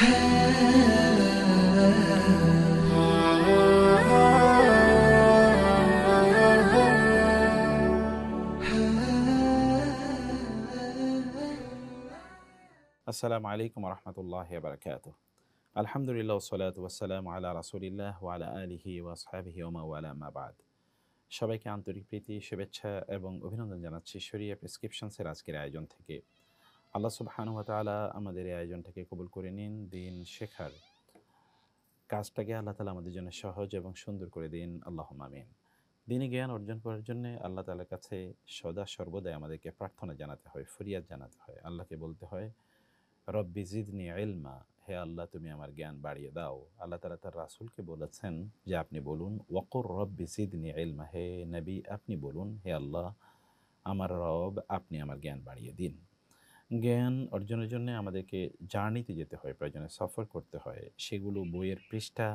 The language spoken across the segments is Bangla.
আসসালামু আলাইকুম রহমতুল্লাহ বারকাত। আলহামদুলিল্লাহ ওসলাত ওয়াসালাম আলা রাসুলিল্লাহ ওয়ালা আলিহি ওয়াসহাবিহি ওয়া মাওয়ালা মা বাদ। সবাইকে আন্তরিক প্রীতি, শুভেচ্ছা এবং অভিনন্দন জানাচ্ছি শরিয়া প্রেসক্রিপশনসের আজকের আয়োজন থেকে। আল্লাহ সুবহানাহু ওয়া তাআলা আমাদের এই আয়োজনটাকে কবুল করে নিন। দিন শেখার কাজটাকে আল্লাহ তাআলা আমাদের জন্য সহজ এবং সুন্দর করে দিন, আল্লাহুম্মা আমিন। দিনী জ্ঞান অর্জন করার জন্য আল্লাহ তাআলার কাছে সদা সর্বদাই আমাদেরকে প্রার্থনা জানাতে হয়, ফরিয়াদ জানাতে হয়, আল্লাহকে বলতে হয় রব্বি জিদনি ইলমা, হে আল্লাহ তুমি আমার জ্ঞান বাড়িয়ে দাও। আল্লাহ তাআলা তার রাসূলকে বলেছেন যে আপনি বলুন ওয়াকুর রব্বি জিদনি ইলমা, হে নবী আপনি বলুন হে আল্লাহ আমার রব আপনি আমার জ্ঞান বাড়িয়ে দিন। জ্ঞান অর্জনের জন্য আমাদেরকে জার্নিতে যেতে হয়, প্রয়োজনে সফর করতে হয়। সেগুলো বইয়ের পৃষ্ঠা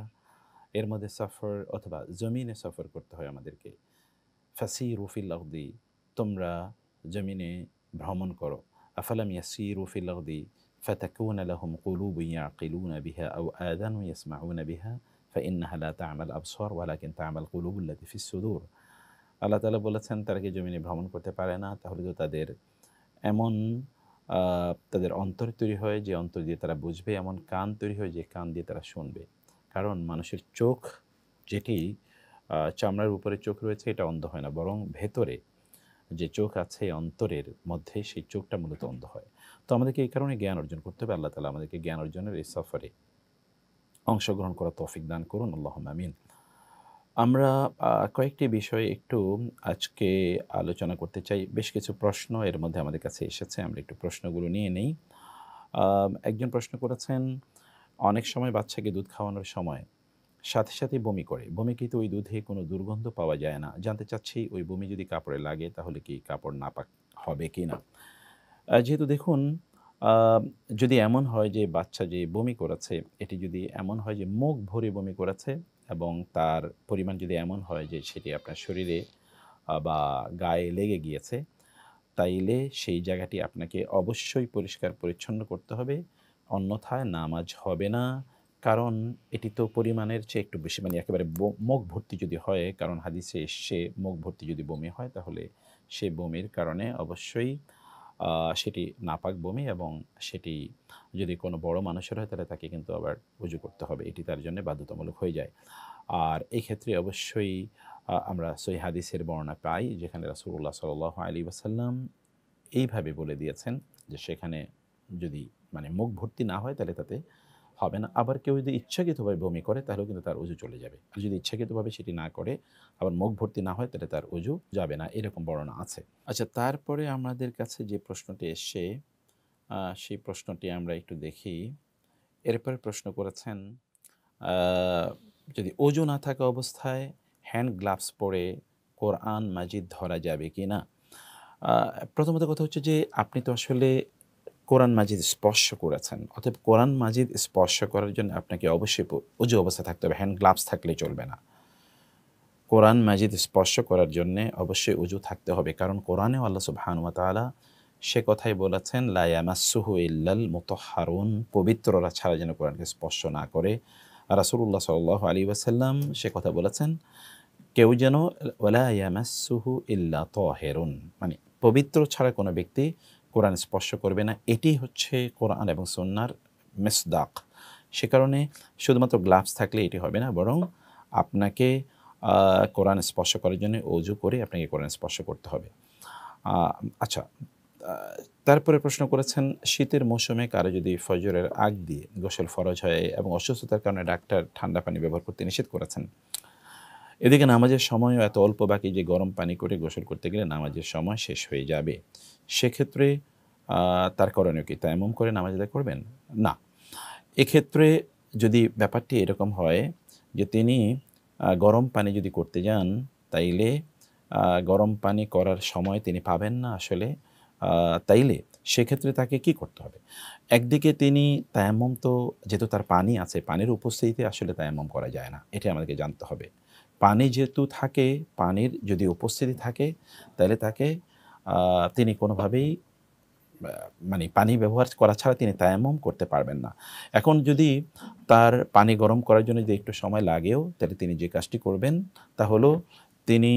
এর মধ্যে সফর অথবা জমিনে সফর করতে হয় আমাদেরকে। ফাসিরু ফিল আরদি, তোমরা জমিনে ভ্রমণ করো। আফালাম ইয়াসিরু ফিল আরদি ফাতাকুনা লাহুম কুলুবুন ইয়াকিলুনা বিহা আও আযানু ইয়াসমাউনা বিহা ফাইন্নাহা লা তা'মাল আবসার ওয়ালাকিন তা'মাল কুলুবুল্লাতী ফিস সুদূর। আল্লাহ তাআলা বলেছেন তারা কি জমিনে ভ্রমণ করতে পারে না? তাহলে তো তাদের এমন তাদের অন্তর তৈরি হয় যে অন্তর দিয়ে তারা বুঝবে, এমন কান তৈরি হয় যে কান দিয়ে তারা শুনবে। কারণ মানুষের চোখ যেটি চামড়ার উপরে চোখ রয়েছে এটা অন্ধ হয় না, বরং ভেতরে যে চোখ আছে অন্তরের মধ্যে সেই চোখটা মূলত অন্ধ হয়। তো আমাদেরকে এই কারণে জ্ঞান অর্জন করতে হবে। আল্লাহ তাআলা আমাদেরকে জ্ঞান অর্জনের এই সফরে অংশগ্রহণ করার তৌফিক দান করুন, আল্লাহুম্মা আমিন। আমরা কয়েকটি বিষয়ে একটু আজকে আলোচনা করতে চাই। বেশ কিছু প্রশ্ন এর মধ্যে আমাদের কাছে এসেছে, আমরা একটু প্রশ্নগুলো নিয়ে নেই। একজন প্রশ্ন করেছেন, অনেক সময় বাচ্চাকে দুধ খাওয়ানোর সময় সাথে, সাথে বমি করে। বমিকৃত ওই দুধে কোনো দুর্গন্ধ পাওয়া যায় না। জানতে চাচ্ছি ওই বমি যদি কাপড়ে লাগে তাহলে কি কাপড় নাপাক হবে কিনা? যেহেতু দেখুন, আ যদি এমন হয় যে বাচ্চা যে বমি করেছে, এটি যদি এমন হয় যে মুখ ভরে বমি করেছে এবং তার পরিমাণ যদি এমন হয় যে সেটি আপনার শরীরে বা গায়ে লেগে গিয়েছে, তাইলে সেই জায়গাটি আপনাকে অবশ্যই পরিষ্কার পরিচ্ছন্ন করতে হবে। অন্যথায় নামাজ হবে না। কারণ এটি তো পরিমাণের চেয়ে একটু বেশি, মানে একেবারে মুখ ভর্তি যদি হয়, কারণ হাদিসে এসছে মুখ ভর্তি যদি বমি হয় তাহলে সে বমির কারণে অবশ্যই সেটি নাপাক বমি এবং সেটি যদি কোনো বড় মানুষের হয় তাহলে তাকে কিন্তু আবার ওযু করতে হবে। এটি তার জন্য বাধ্যতামূলক হয়ে যায়। আর এই ক্ষেত্রে অবশ্যই আমরা সহিহ হাদিসের বর্ণনা পাই যেখানে রাসূলুল্লাহ সাল্লাল্লাহু আলাইহি ওয়াসাল্লাম এইভাবে বলে দিয়েছেন যে সেখানে যদি মানে মুখ ভর্তি না হয় তাহলে তাতে হবে না। আবার কেউ যদি ইচ্ছাকৃতভাবে বমি করে তাহলেও কিন্তু তার ওযু চলে যাবে। আর যদি ইচ্ছাকৃতভাবে সেটি না করে আবার মুখ ভর্তি না হয় তাহলে তার ওযু যাবে না। এরকম বর্ণনা আছে। আচ্ছা, তারপরে আমাদের কাছে যে প্রশ্নটি এসছে সেই প্রশ্নটি আমরা একটু দেখি। এরপরে প্রশ্ন করেছেন, আ যদি ওযু না থাকা অবস্থায় হ্যান্ড গ্লাভস পরে কোরআন মাজিদ ধরা যাবে কিনা? আ প্রথমত কথা হচ্ছে যে আপনি তো আসলে কোরআন মাজিদ স্পর্শ করেছেন। অতএব কোরআন মাজিদ স্পর্শ করার জন্য আপনাকে অবশ্যই ওযু অবস্থায় থাকতে হবে। হ্যান্ড গ্লাভস থাকলেই চলবে না। কোরআন মাজিদ স্পর্শ করার জন্যে অবশ্যই ওযু থাকতে হবে। কারণ কোরআনেও আল্লাহ সুবহানাহু ওয়া তাআলা সে কথাই বলেছেন, লা ইয়ামাসসুহু ইল্লাল মুতাহহারুন, পবিত্ররা ছাড়া যেন কোরআনকে স্পর্শ না করে। রাসূলুল্লাহ সাল্লাল্লাহু আলাইহি ওয়াসাল্লাম সে কথা বলেছেন, কেউ যেন ওয়ালা ইয়ামাসসুহু ইল্লা তাহিরুন, মানে পবিত্র ছাড়া কোনো ব্যক্তি কোরআন স্পর্শ করবে না। এটি হচ্ছে কোরআন এবং সুন্নাহর মিসদাক। সে কারণে শুধুমাত্র গ্লাভস থাকলে এটি হবে না, বরং আপনাকে কোরআন স্পর্শ করার জন্য ওযু করে আপনাকে কোরআন স্পর্শ করতে হবে। আচ্ছা, আ তারপরে প্রশ্ন করেছেন, শীতের মৌসুমে কারো যদি ফজরের আগ দিয়ে গোসল ফরজ হয় এবং অসুস্থতার কারণে ডাক্তার ঠান্ডা পানি ব্যবহার করতে নিষেধ করেছেন। এদিকে নামাজের সময়ও এত অল্প বাকি যে গরম পানি করে গোসল করতে গেলে নামাজের সময় শেষ হয়ে যাবে। সেক্ষেত্রে তার করণীয় কি? তায়াম্মুম করে নামাজ আদায় করবেন? না। এক্ষেত্রে যদি ব্যাপারটি এরকম হয় যে তিনি গরম পানি যদি করতে যান, তাইলে গরম পানি করার সময় তিনি পাবেন না আসলে, তাইলে সেক্ষেত্রে তাকে কি করতে হবে? একদিকে তিনি তায়াম্মুম, তো যেহেতু তার পানি আছে, পানির উপস্থিতিতে আসলে তায়াম্মুম করা যায় না। এটা আমাদেরকে জানতে হবে। পানি যেহেতু থাকে, পানির যদি উপস্থিতি থাকে তাহলে তাকে তিনি কোনোভাবেই মানে পানি ব্যবহার করা ছাড়া তিনি তায়াম্মুম করতে পারবেন না। এখন যদি তার পানি গরম করার জন্য যদি একটু সময় লাগেও, তাহলে তিনি যে কাজটি করবেন তা হলো তিনি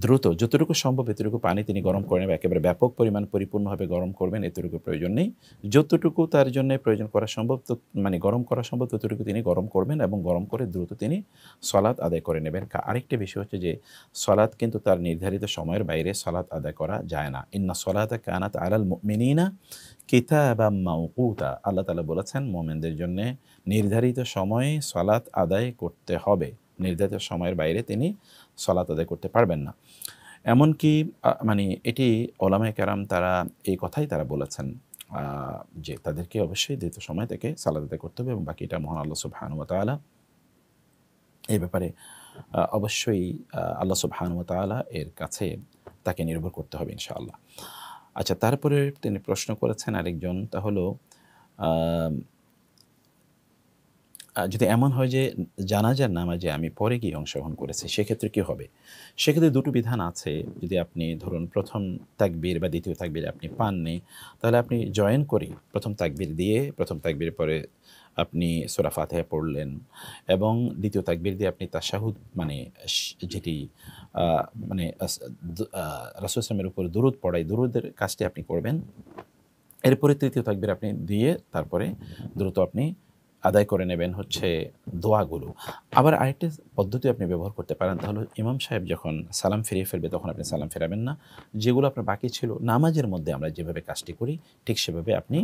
দ্রুত যতটুকু সম্ভব এতটুকু পানি তিনি গরম করে নেবেন। একেবারে ব্যাপক পরিমাণ পরিপূর্ণভাবে গরম করবেন এতটুকু প্রয়োজন নেই। যতটুকু তার জন্যে প্রয়োজন করা সম্ভব মানে গরম করা সম্ভব ততটুকু তিনি গরম করবেন এবং গরম করে দ্রুত তিনি সলাত আদায় করে নেবেন। আরেকটি বিষয় হচ্ছে যে সলাত কিন্তু তার নির্ধারিত সময়ের বাইরে সলাত আদায় করা যায় না। ইন্না সলাতা কানাত আলাল মুমিনিনা কিতাবাম মাওকুতা। আল্লাহ তাআলা বলেছেন মুমিনদের জন্যে নির্ধারিত সময়ে সলাত আদায় করতে হবে। নির্ধারিত সময়ের বাইরে তিনি সলাত আদায় করতে পারবেন না। এমনকি মানে এটি ওলামায়ে কেরাম তারা এই কথাই তারা বলেছেন আ যে তাদেরকে অবশ্যই নির্ধারিত সময় থেকে সালাত আদায় করতে হবে এবং বাকিটা মহান আল্লাহ সুবহানাহু ওয়া তাআলা এই ব্যাপারে অবশ্যই আল্লাহ সুবহানাহু ওয়া তাআলা এর কাছে তাকে নির্ভর করতে হবে ইনশাআল্লাহ। আচ্ছা, তারপরে তিনি প্রশ্ন করেছেন আরেকজন, তা হলো যদি এমন হয় যে জানাজার নামাজে আমি পরে গিয়ে অংশগ্রহণ করেছি, সেক্ষেত্রে কী হবে? সেক্ষেত্রে দুটো বিধান আছে। যদি আপনি ধরুন ১ম তাকবীর বা ২য় তাকবীর আপনি পাননি, তাহলে আপনি জয়েন করে ১ম তাকবীর দিয়ে ১ম তাকবীরের পরে আপনি সূরা ফাতিহা পড়লেন এবং ২য় তাকবীর দিয়ে আপনি তাশাহুদ মানে যেটি মানে রাসূল সাল্লাল্লাহু আলাইহি ওয়াসাল্লামের উপর দুরূদ পড়াই, দুরূদের কাজটি আপনি করবেন। এরপরে ৩য় তাকবীর আপনি দিয়ে তারপরে দ্রুত আপনি আদায় করে নেবেন হচ্ছে দোয়াগুলো। আবার আরেকটি পদ্ধতি আপনি ব্যবহার করতে পারেন, তা হলো ইমাম সাহেব যখন সালাম ফিরিয়ে ফেলবে তখন আপনি সালাম ফেরাবেন না। যেগুলো আপনার বাকি ছিল নামাজের মধ্যে আমরা যেভাবে কাজটি করি ঠিক সেভাবে আপনি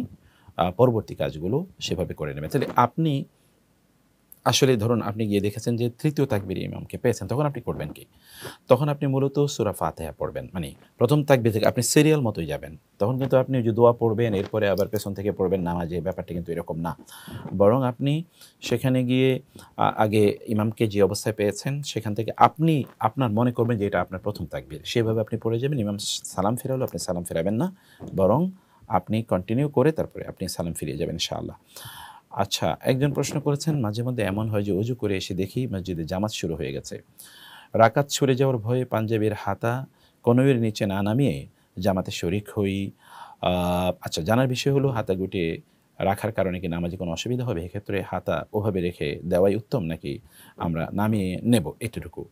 পরবর্তী কাজগুলো সেভাবে করে নেবেন। তাহলে আপনি আসলে ধরুন আপনি গিয়ে দেখেছেন যে ৩য় তাকবীরে ইমামকে পেয়েছেন, তখন আপনি করবেন কি? তখন আপনি মূলত সূরা ফাতিহা পড়বেন। মানে ১ম তাকবীর থেকে আপনি সিরিয়াল মতোই যাবেন। তখন কিন্তু আপনি ওই যে দোয়া পড়বেন, এরপরে আবার পেছন থেকে পড়বেন নামাজে, ব্যাপারটা কিন্তু এরকম না। বরং আপনি সেখানে গিয়ে আগে ইমামকে যে অবস্থায় পেয়েছেন সেখান থেকে আপনি আপনার মনে করবেন যে এটা আপনার ১ম তাকবীর। সেভাবে আপনি পড়ে যাবেন। ইমাম সালাম ফেরালো, আপনি সালাম ফেরাবেন না। বরং আপনি কন্টিনিউ করে তারপরে আপনি সালাম ফিরিয়ে যাবেন ইনশাআল্লাহ। আচ্ছা, একজন প্রশ্ন করেছেন, মাঝে মধ্যে এমন হয় যে অজু করে এসে দেখি মসজিদে জামাত শুরু হয়ে গেছে। রাকাত সরে যাওয়ার ভয়ে পাঞ্জাবির হাতা কনুইয়ের নিচে না নামিয়ে জামাতে শরিক হই। আচ্ছা, জানার বিষয় হলো হাতা গুটিয়ে রাখার কারণে কি নামাজে কোনো অসুবিধা হবে? এক্ষেত্রে হাতা ওভাবে রেখে দেওয়াই উত্তম নাকি আমরা নামিয়ে নেব এতটুকু?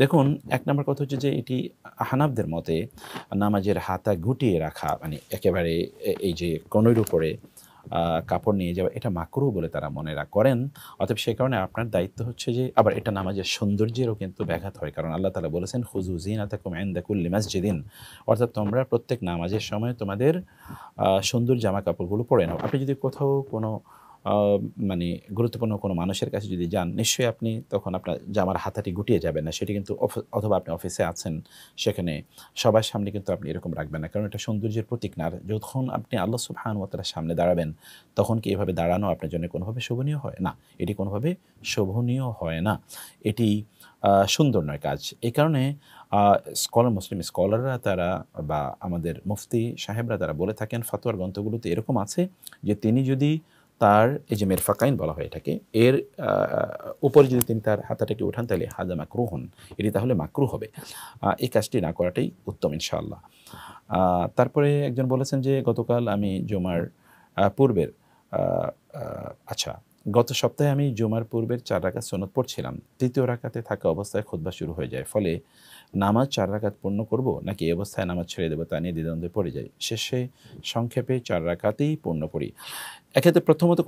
দেখুন, ১ নম্বর কথা হচ্ছে যে এটি হানাফদের মতে নামাজের হাতা গুটিয়ে রাখা মানে একেবারে এই যে কনুইয়ের উপরে কাপড় নিয়ে যাওয়া এটা মাকরুহ বলে তারা মনে করেন। অতএব সে কারণে আপনার দায়িত্ব হচ্ছে যে আবার এটা নামাজের সৌন্দর্যেরও কিন্তু ব্যাঘাত হয়। কারণ আল্লাহ তাআলা বলেছেন খুযু যিনাতাকুম ইনদা কুল্লি মাসজিদিন। অর্থাৎ তোমরা প্রত্যেক নামাজের সময় তোমাদের সুন্দর জামা কাপড়গুলো পরে নাও। আপনি যদি কোথাও কোনো আ মানে গুরুত্বপূর্ণ কোনো মানুষের কাছে যদি যান, নিশ্চয়ই আপনি তখন আপনার জামার হাতাটি গুটিয়ে যাবেন না। সেটি কিন্তু অথবা আপনি অফিসে আছেন, সেখানে সবার সামনে কিন্তু আপনি এরকম রাখবেন না। কারণ এটা সৌন্দর্যের প্রতীক না। আর যখন আপনি আল্লাহ সুবহানাহু ওয়া তাআলার সামনে দাঁড়াবেন, তখন কি এভাবে দাঁড়ানো আপনার জন্য কোনোভাবে শোভনীয় হয়? না, এটি কোনোভাবে শোভনীয় হয় না। এটি সুন্দর নয় কাজ। এই কারণে মুসলিম স্কলাররা তারা বা আমাদের মুফতি সাহেবরা তারা বলে থাকেন, ফতোয়ার গ্রন্থগুলোতে এরকম আছে যে তিনি যদি তার এই যে মেরফাকাইন বলা হয় এটাকে, এর উপরে যদি তিনি তার হাতাটাকে উঠান তাহলে হাযা মাকরুহুন, এটি তাহলে মাকরুহ হবে। এই কাজটি না করাটাই উত্তম ইনশাআল্লাহ। তারপরে একজন বলেছেন যে গতকাল আমি জুমার পূর্বের আ আ আচ্ছা, গত সপ্তাহে আমি জুমার পূর্বের ৪ রাকাত সুন্নত পড়ছিলাম। ৩য় রাকাতে থাকা অবস্থায় খুতবা শুরু হয়ে যায়। ফলে নামাজ ৪ রাকাত পূর্ণ করব নাকি এই অবস্থায় নামাজ ছেড়ে দেব তা নিয়ে দ্বিধাদ্বন্দ্বে পড়ে যাই। শেষে সংক্ষেপে ৪ রাকাতেই পূর্ণ করি। এক্ষেত্রে প্রথমত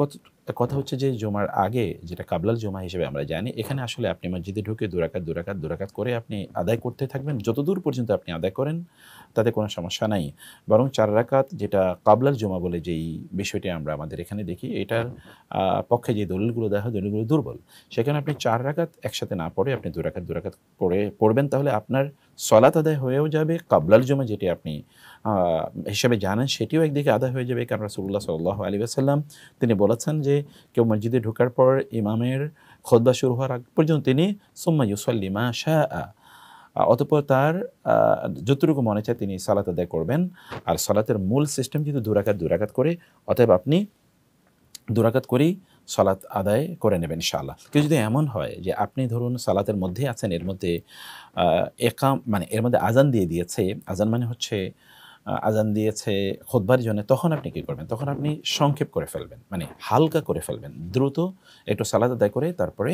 কথা হচ্ছে যে জুমার আগে যেটা কাবলাল জুমা হিসেবে আমরা জানি, এখানে আসলে আপনি মসজিদে ঢুকে ২ রাকাত, ২ রাকাত, ২ রাকাত করে আপনি আদায় করতে থাকবেন। যতদূর পর্যন্ত আপনি আদায় করেন তাতে কোনো সমস্যা নাই। বরং ৪ রাকাত যেটা কাবলাল জুমা বলে যেই বিষয়টি আমরা আমাদের এখানে দেখি, এটার পক্ষে যে দলিলগুলো দেওয়া হয় দলিলগুলো দুর্বল। সেখানে আপনি ৪ রাকাত একসাথে না পড়ে আপনি ২ রাকাত, ২ রাকাত পড়বেন, তাহলে আপনার সলাত আদায় হয়েও যাবে। কাবলাল জুমা যেটি আপনি হিসেবে জানেন সেটিও একদিকে আদায় হয়ে যাবে। কারণ রাসূলুল্লাহ সাল্লাল্লাহু আলাইহি ওয়াসাল্লাম তিনি বলেছেন যে কেউ মসজিদে ঢোকার পর ইমামের খুতবা শুরু হওয়ার আগ পর্যন্ত তিনি সুম্মা ইউসাল্লি মা শাআ, অতঃপর তার যতটুকু মনে চায় তিনি সালাত আদায় করবেন। আর সালাতের মূল সিস্টেম যেহেতু ২ রাকাত ২ রাকাত করে, অতএব আপনি ২ রাকাত করেই সালাত আদায় করে নেবেন ইনশাআল্লাহ। কিন্তু যদি এমন হয় যে আপনি ধরুন সালাতের মধ্যেই আছেন, এর মধ্যে মানে এর মধ্যে আযান দিয়ে দিয়েছে। আযান মানে হচ্ছে আজান দিয়েছে খুতবার জন্য, তখন আপনি কী করবেন? তখন আপনি সংক্ষেপ করে ফেলবেন, মানে হালকা করে ফেলবেন। দ্রুত একটু সালাত আদায় করে তারপরে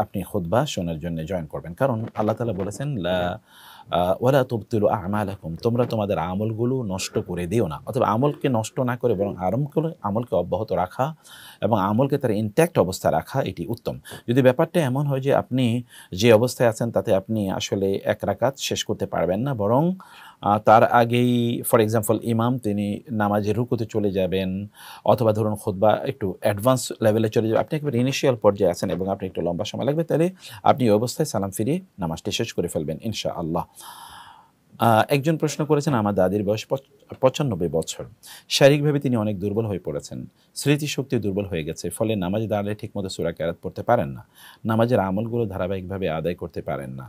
আপনি খুতবা শোনার জন্য জয়েন করবেন। কারণ আল্লাহ তাআলা বলেছেন, ওয়ালা তুবতিলু আমালাকুম, তোমরা তোমাদের আমলগুলো নষ্ট করে দিও না। অথবা আমলকে নষ্ট না করে বরং আমলকে অব্যাহত রাখা এবং আমলকে তার ইনট্যাক্ট অবস্থায় রাখা, এটি উত্তম। যদি ব্যাপারটা এমন হয় যে আপনি যে অবস্থায় আছেন তাতে আপনি আসলে ১ রাকাত শেষ করতে পারবেন না, বরং তার আগেই ফর এক্সাম্পল ইমাম তিনি নামাজের রুকুতে চলে যাবেন, অথবা ধরুন খুতবা একটু অ্যাডভান্স লেভেলে চলে যাবে, আপনি একেবারে ইনিশিয়াল পর্যায়ে আছেন এবং আপনি একটু লম্বা সময় লাগবে, তাহলে আপনি ওই অবস্থায় সালাম ফিরিয়ে নামাজটি শেষ করে ফেলবেন ইনশাআল্লাহ। একজন প্রশ্ন করেছেন, আমার দাদির বয়স ৯৫ বছর। শারীরিকভাবে তিনি অনেক দুর্বল হয়ে পড়েছেন। স্মৃতিশক্তি দুর্বল হয়ে গেছে। ফলে নামাজে দাঁড়ালে ঠিকমতো সূরা কেরাত পড়তে পারেন না। নামাজের আমলগুলো ধারাবাহিকভাবে আদায় করতে পারেন না।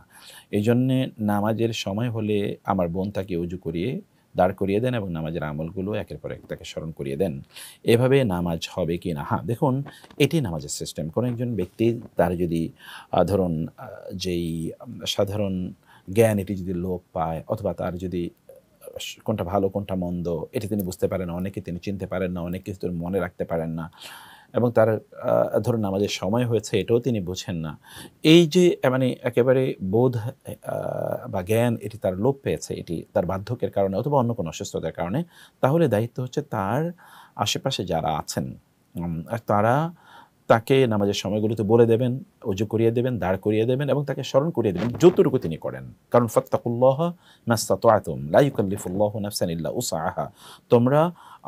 এজন্যে নামাজের সময় হলে আমার বোন তাকে অজু করিয়ে দাঁড় করিয়ে দেন এবং নামাজের আমলগুলো একের পর এক তাকে স্মরণ করিয়ে দেন। এভাবে নামাজ হবে কি না? হ্যাঁ, দেখুন, এটি নামাজের সিস্টেম। কোনো একজন ব্যক্তি তার যদি ধরুন যেই সাধারণ জ্ঞান এটি যদি লোপ পায়, অথবা তার যদি কোনটা ভালো কোনটা মন্দ এটি তিনি বুঝতে পারেন না, অনেকে তিনি চিনতে পারেন না, অনেক কিছু তিনি মনে রাখতে পারেন না, এবং তার ধরুন নামাজের সময় হয়েছে এটাও তিনি বুঝেন না। এই যে মানে একেবারে বোধ বা জ্ঞান এটি তার লোপ পেয়েছে, এটি তার বার্ধক্যের কারণে অথবা অন্য কোনো অসুস্থতার কারণে, তাহলে দায়িত্ব হচ্ছে তার আশেপাশে যারা আছেন তারা তাকে নামাজের সময়গুলোতে বলে দেবেন, অজু করিয়ে দেবেন, দাঁড় করিয়ে দেবেন এবং তাকে স্মরণ করিয়ে দেবেন যতটুকু তিনি করেন। কারণ ফাত্তাকুল্লাহা মাসতাতা'তুম লা ইউকাল্লিফুল্লাহু নাফসান ইল্লা উসআহা, তোমরা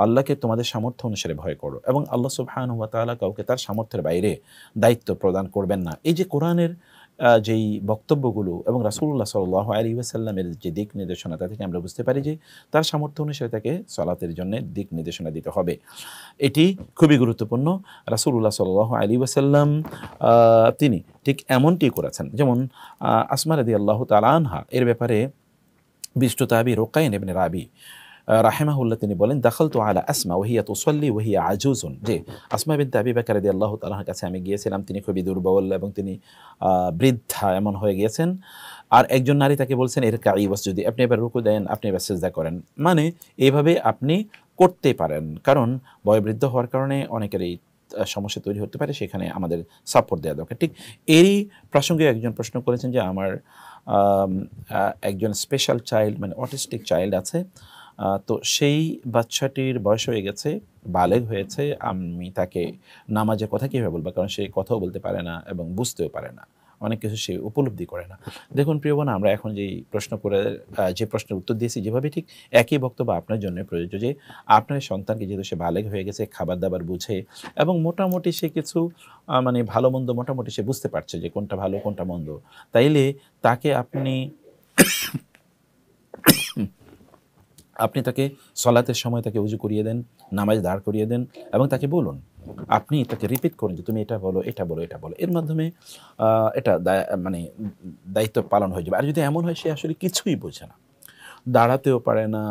আল্লাহকে তোমাদের সামর্থ্য অনুসারে ভয় করো এবং আল্লাহ সুবহানাহু ওয়া তাআলা কাউকে তার সামর্থ্যের বাইরে দায়িত্ব প্রদান করবেন না। এই যে কোরআনের যেই বক্তব্যগুলো এবং রাসূলুল্লাহ সাল্লাল্লাহু আলাইহি ওয়াসাল্লামের যে দিক নির্দেশনা, তা থেকে আমরা বুঝতে পারি যে তার সামর্থ্য অনুসারে তাকে সালাতের জন্য দিক নির্দেশনা দিতে হবে। এটি খুবই গুরুত্বপূর্ণ। রাসূলুল্লাহ সাল্লাল্লাহু আলাইহি ওয়াসাল্লাম তিনি ঠিক এমনটি করেছেন। যেমন আসমা রাদিয়াল্লাহু তাআলা আনহা এর ব্যাপারে বিশিষ্ট তাবী রুকাইন ইবনে রাবি রাহিমাহুল্লাহ তিনি বলেন, দাখালতু আলা আসমা ওয়া হিয়া তুসাল্লি ওয়া হিয়া আজুজুন, যে আসমা বিনতে আবি বকর রাদিয়াল্লাহু তাআলার কাছে আমি গিয়েছিলাম, তিনি খুবই দুর্বল এবং তিনি বৃদ্ধা এমন হয়ে গিয়েছেন। আর একজন নারী তাকে বলছেন, ইরকাই ওয়াসজুদি, আপনি এবার রুকু দেন, আপনি এবার সিজদা করেন। মানে এইভাবে আপনি করতে পারেন, কারণ বয়োবৃদ্ধ হওয়ার কারণে অনেকের এই সমস্যা তৈরি হতে পারে, সেখানে আমাদের সাপোর্ট দেওয়া দরকার। ঠিক এরই প্রসঙ্গে একজন প্রশ্ন করেছেন যে আমার একজন স্পেশাল চাইল্ড মানে অটিস্টিক চাইল্ড আছে, তো সেই বাচ্চাটির বয়স হয়ে গেছে, বালেগ হয়েছে, আমি তাকে নামাজের কথা কীভাবে বলবো? কারণ সে কথাও বলতে পারে না এবং বুঝতেও পারে না, অনেক কিছু সে উপলব্ধি করে না। দেখুন প্রিয় বোন, আমরা এখন যেই প্রশ্ন করে যে প্রশ্নের উত্তর দিয়েছি যেভাবে, ঠিক একই বক্তব্য আপনার জন্য প্রযোজ্য, যে আপনার সন্তানকে যেহেতু সে বালেগ হয়ে গেছে, খাবার দাবার বুঝে এবং মোটামুটি সে কিছু মানে ভালো মন্দ মোটামুটি সে বুঝতে পারছে যে কোনটা ভালো কোনটা মন্দ, তাইলে তাকে আপনি তাকে সলাতের সময় তাকে উজু করিয়ে দেন, নামাজ দাঁড় করিয়ে দেন এবং তাকে বলুন, আপনি তাকে রিপিট করুন যে তুমি এটা বলো, এটা বলো, এটা বলো। এর মাধ্যমে এটা মানে দায়িত্ব পালন হয়ে যাবে। আর যদি এমন হয় সে আসলে কিছুই বোঝে না, দাঁড়াতেও পারে না,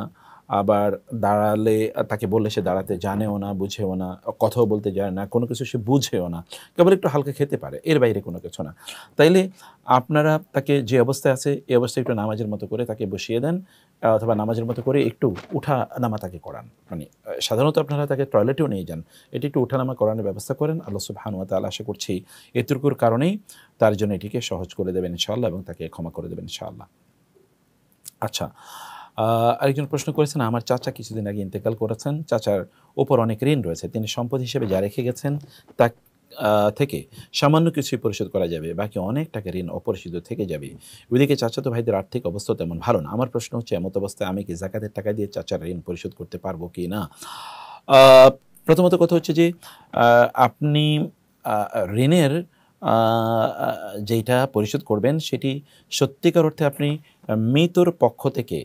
আবার দাঁড়ালে তাকে বললে সে দাঁড়াতে জানেও না, বুঝেও না, কথাও বলতে জানে না, কোনো কিছু সে বুঝেও না, কেবল একটু হালকা খেতে পারে, এর বাইরে কোনো কিছু না, তাইলে আপনারা তাকে যে অবস্থায় আছে এই অবস্থায় একটু নামাজের মতো করে তাকে বসিয়ে দেন, অথবা নামাজের মতো করে একটু উঠা নামা তাকে করান। মানে সাধারণত আপনারা তাকে টয়লেটেও নিয়ে যান, এটি একটু উঠানামা করানোর ব্যবস্থা করেন। আল্লাহ সুবহানাহু ওয়া তাআলা আশা করছি এতটুকুর কারণেই তার জন্য এটিকে সহজ করে দেবেন ইনশাআল্লাহ এবং তাকে ক্ষমা করে দেবেন ইনশাআল্লাহ। আচ্ছা, আরেকজন প্রশ্ন করেছেন, আমার চাচা কিছুদিন আগে ইন্তেকাল করেছেন, চাচার ওপর অনেক ঋণ রয়েছে, তিনি সম্পদ হিসেবে যা রেখে গেছেন তা থেকে সামান্য কিছুই পরিশোধ করা যাবে, বাকি অনেক টাকা ঋণ অপরিশোধিত থেকে যাবে। ওইদিকে চাচাতো ভাইদের আর্থিক অবস্থা তেমন ভালো না। আমার প্রশ্ন হচ্ছে, এমত অবস্থায় আমি কি যাকাতের টাকা দিয়ে চাচার ঋণ পরিশোধ করতে পারবো কি না? প্রথমত কথা হচ্ছে যে আপনি ঋণের যেইটা পরিশোধ করবেন সেটি সত্যিকার অর্থে আপনি মৃতর পক্ষ থেকে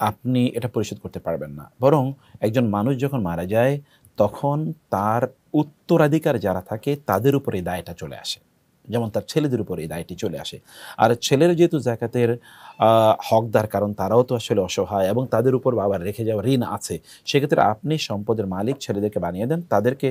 আপনি এটা পরিশোধ করতে পারবেন না, বরং একজন মানুষ যখন মারা যায় তখন তার উত্তরাধিকার যারা থাকে তাদের উপর এই দায়টা চলে আসে, যেমন তার ছেলেদের উপর এই দায়টি চলে আসে। আর ছেলের যেহেতু যাকাতের হকদার, কারণ তারাও তো আসলে অসহায় এবং তাদের উপর বাবার রেখে যাওয়া ঋণ আছে, সেক্ষেত্রে আপনি সম্পদের মালিক ছেলেদেরকে বানিয়ে দেন, তাদেরকে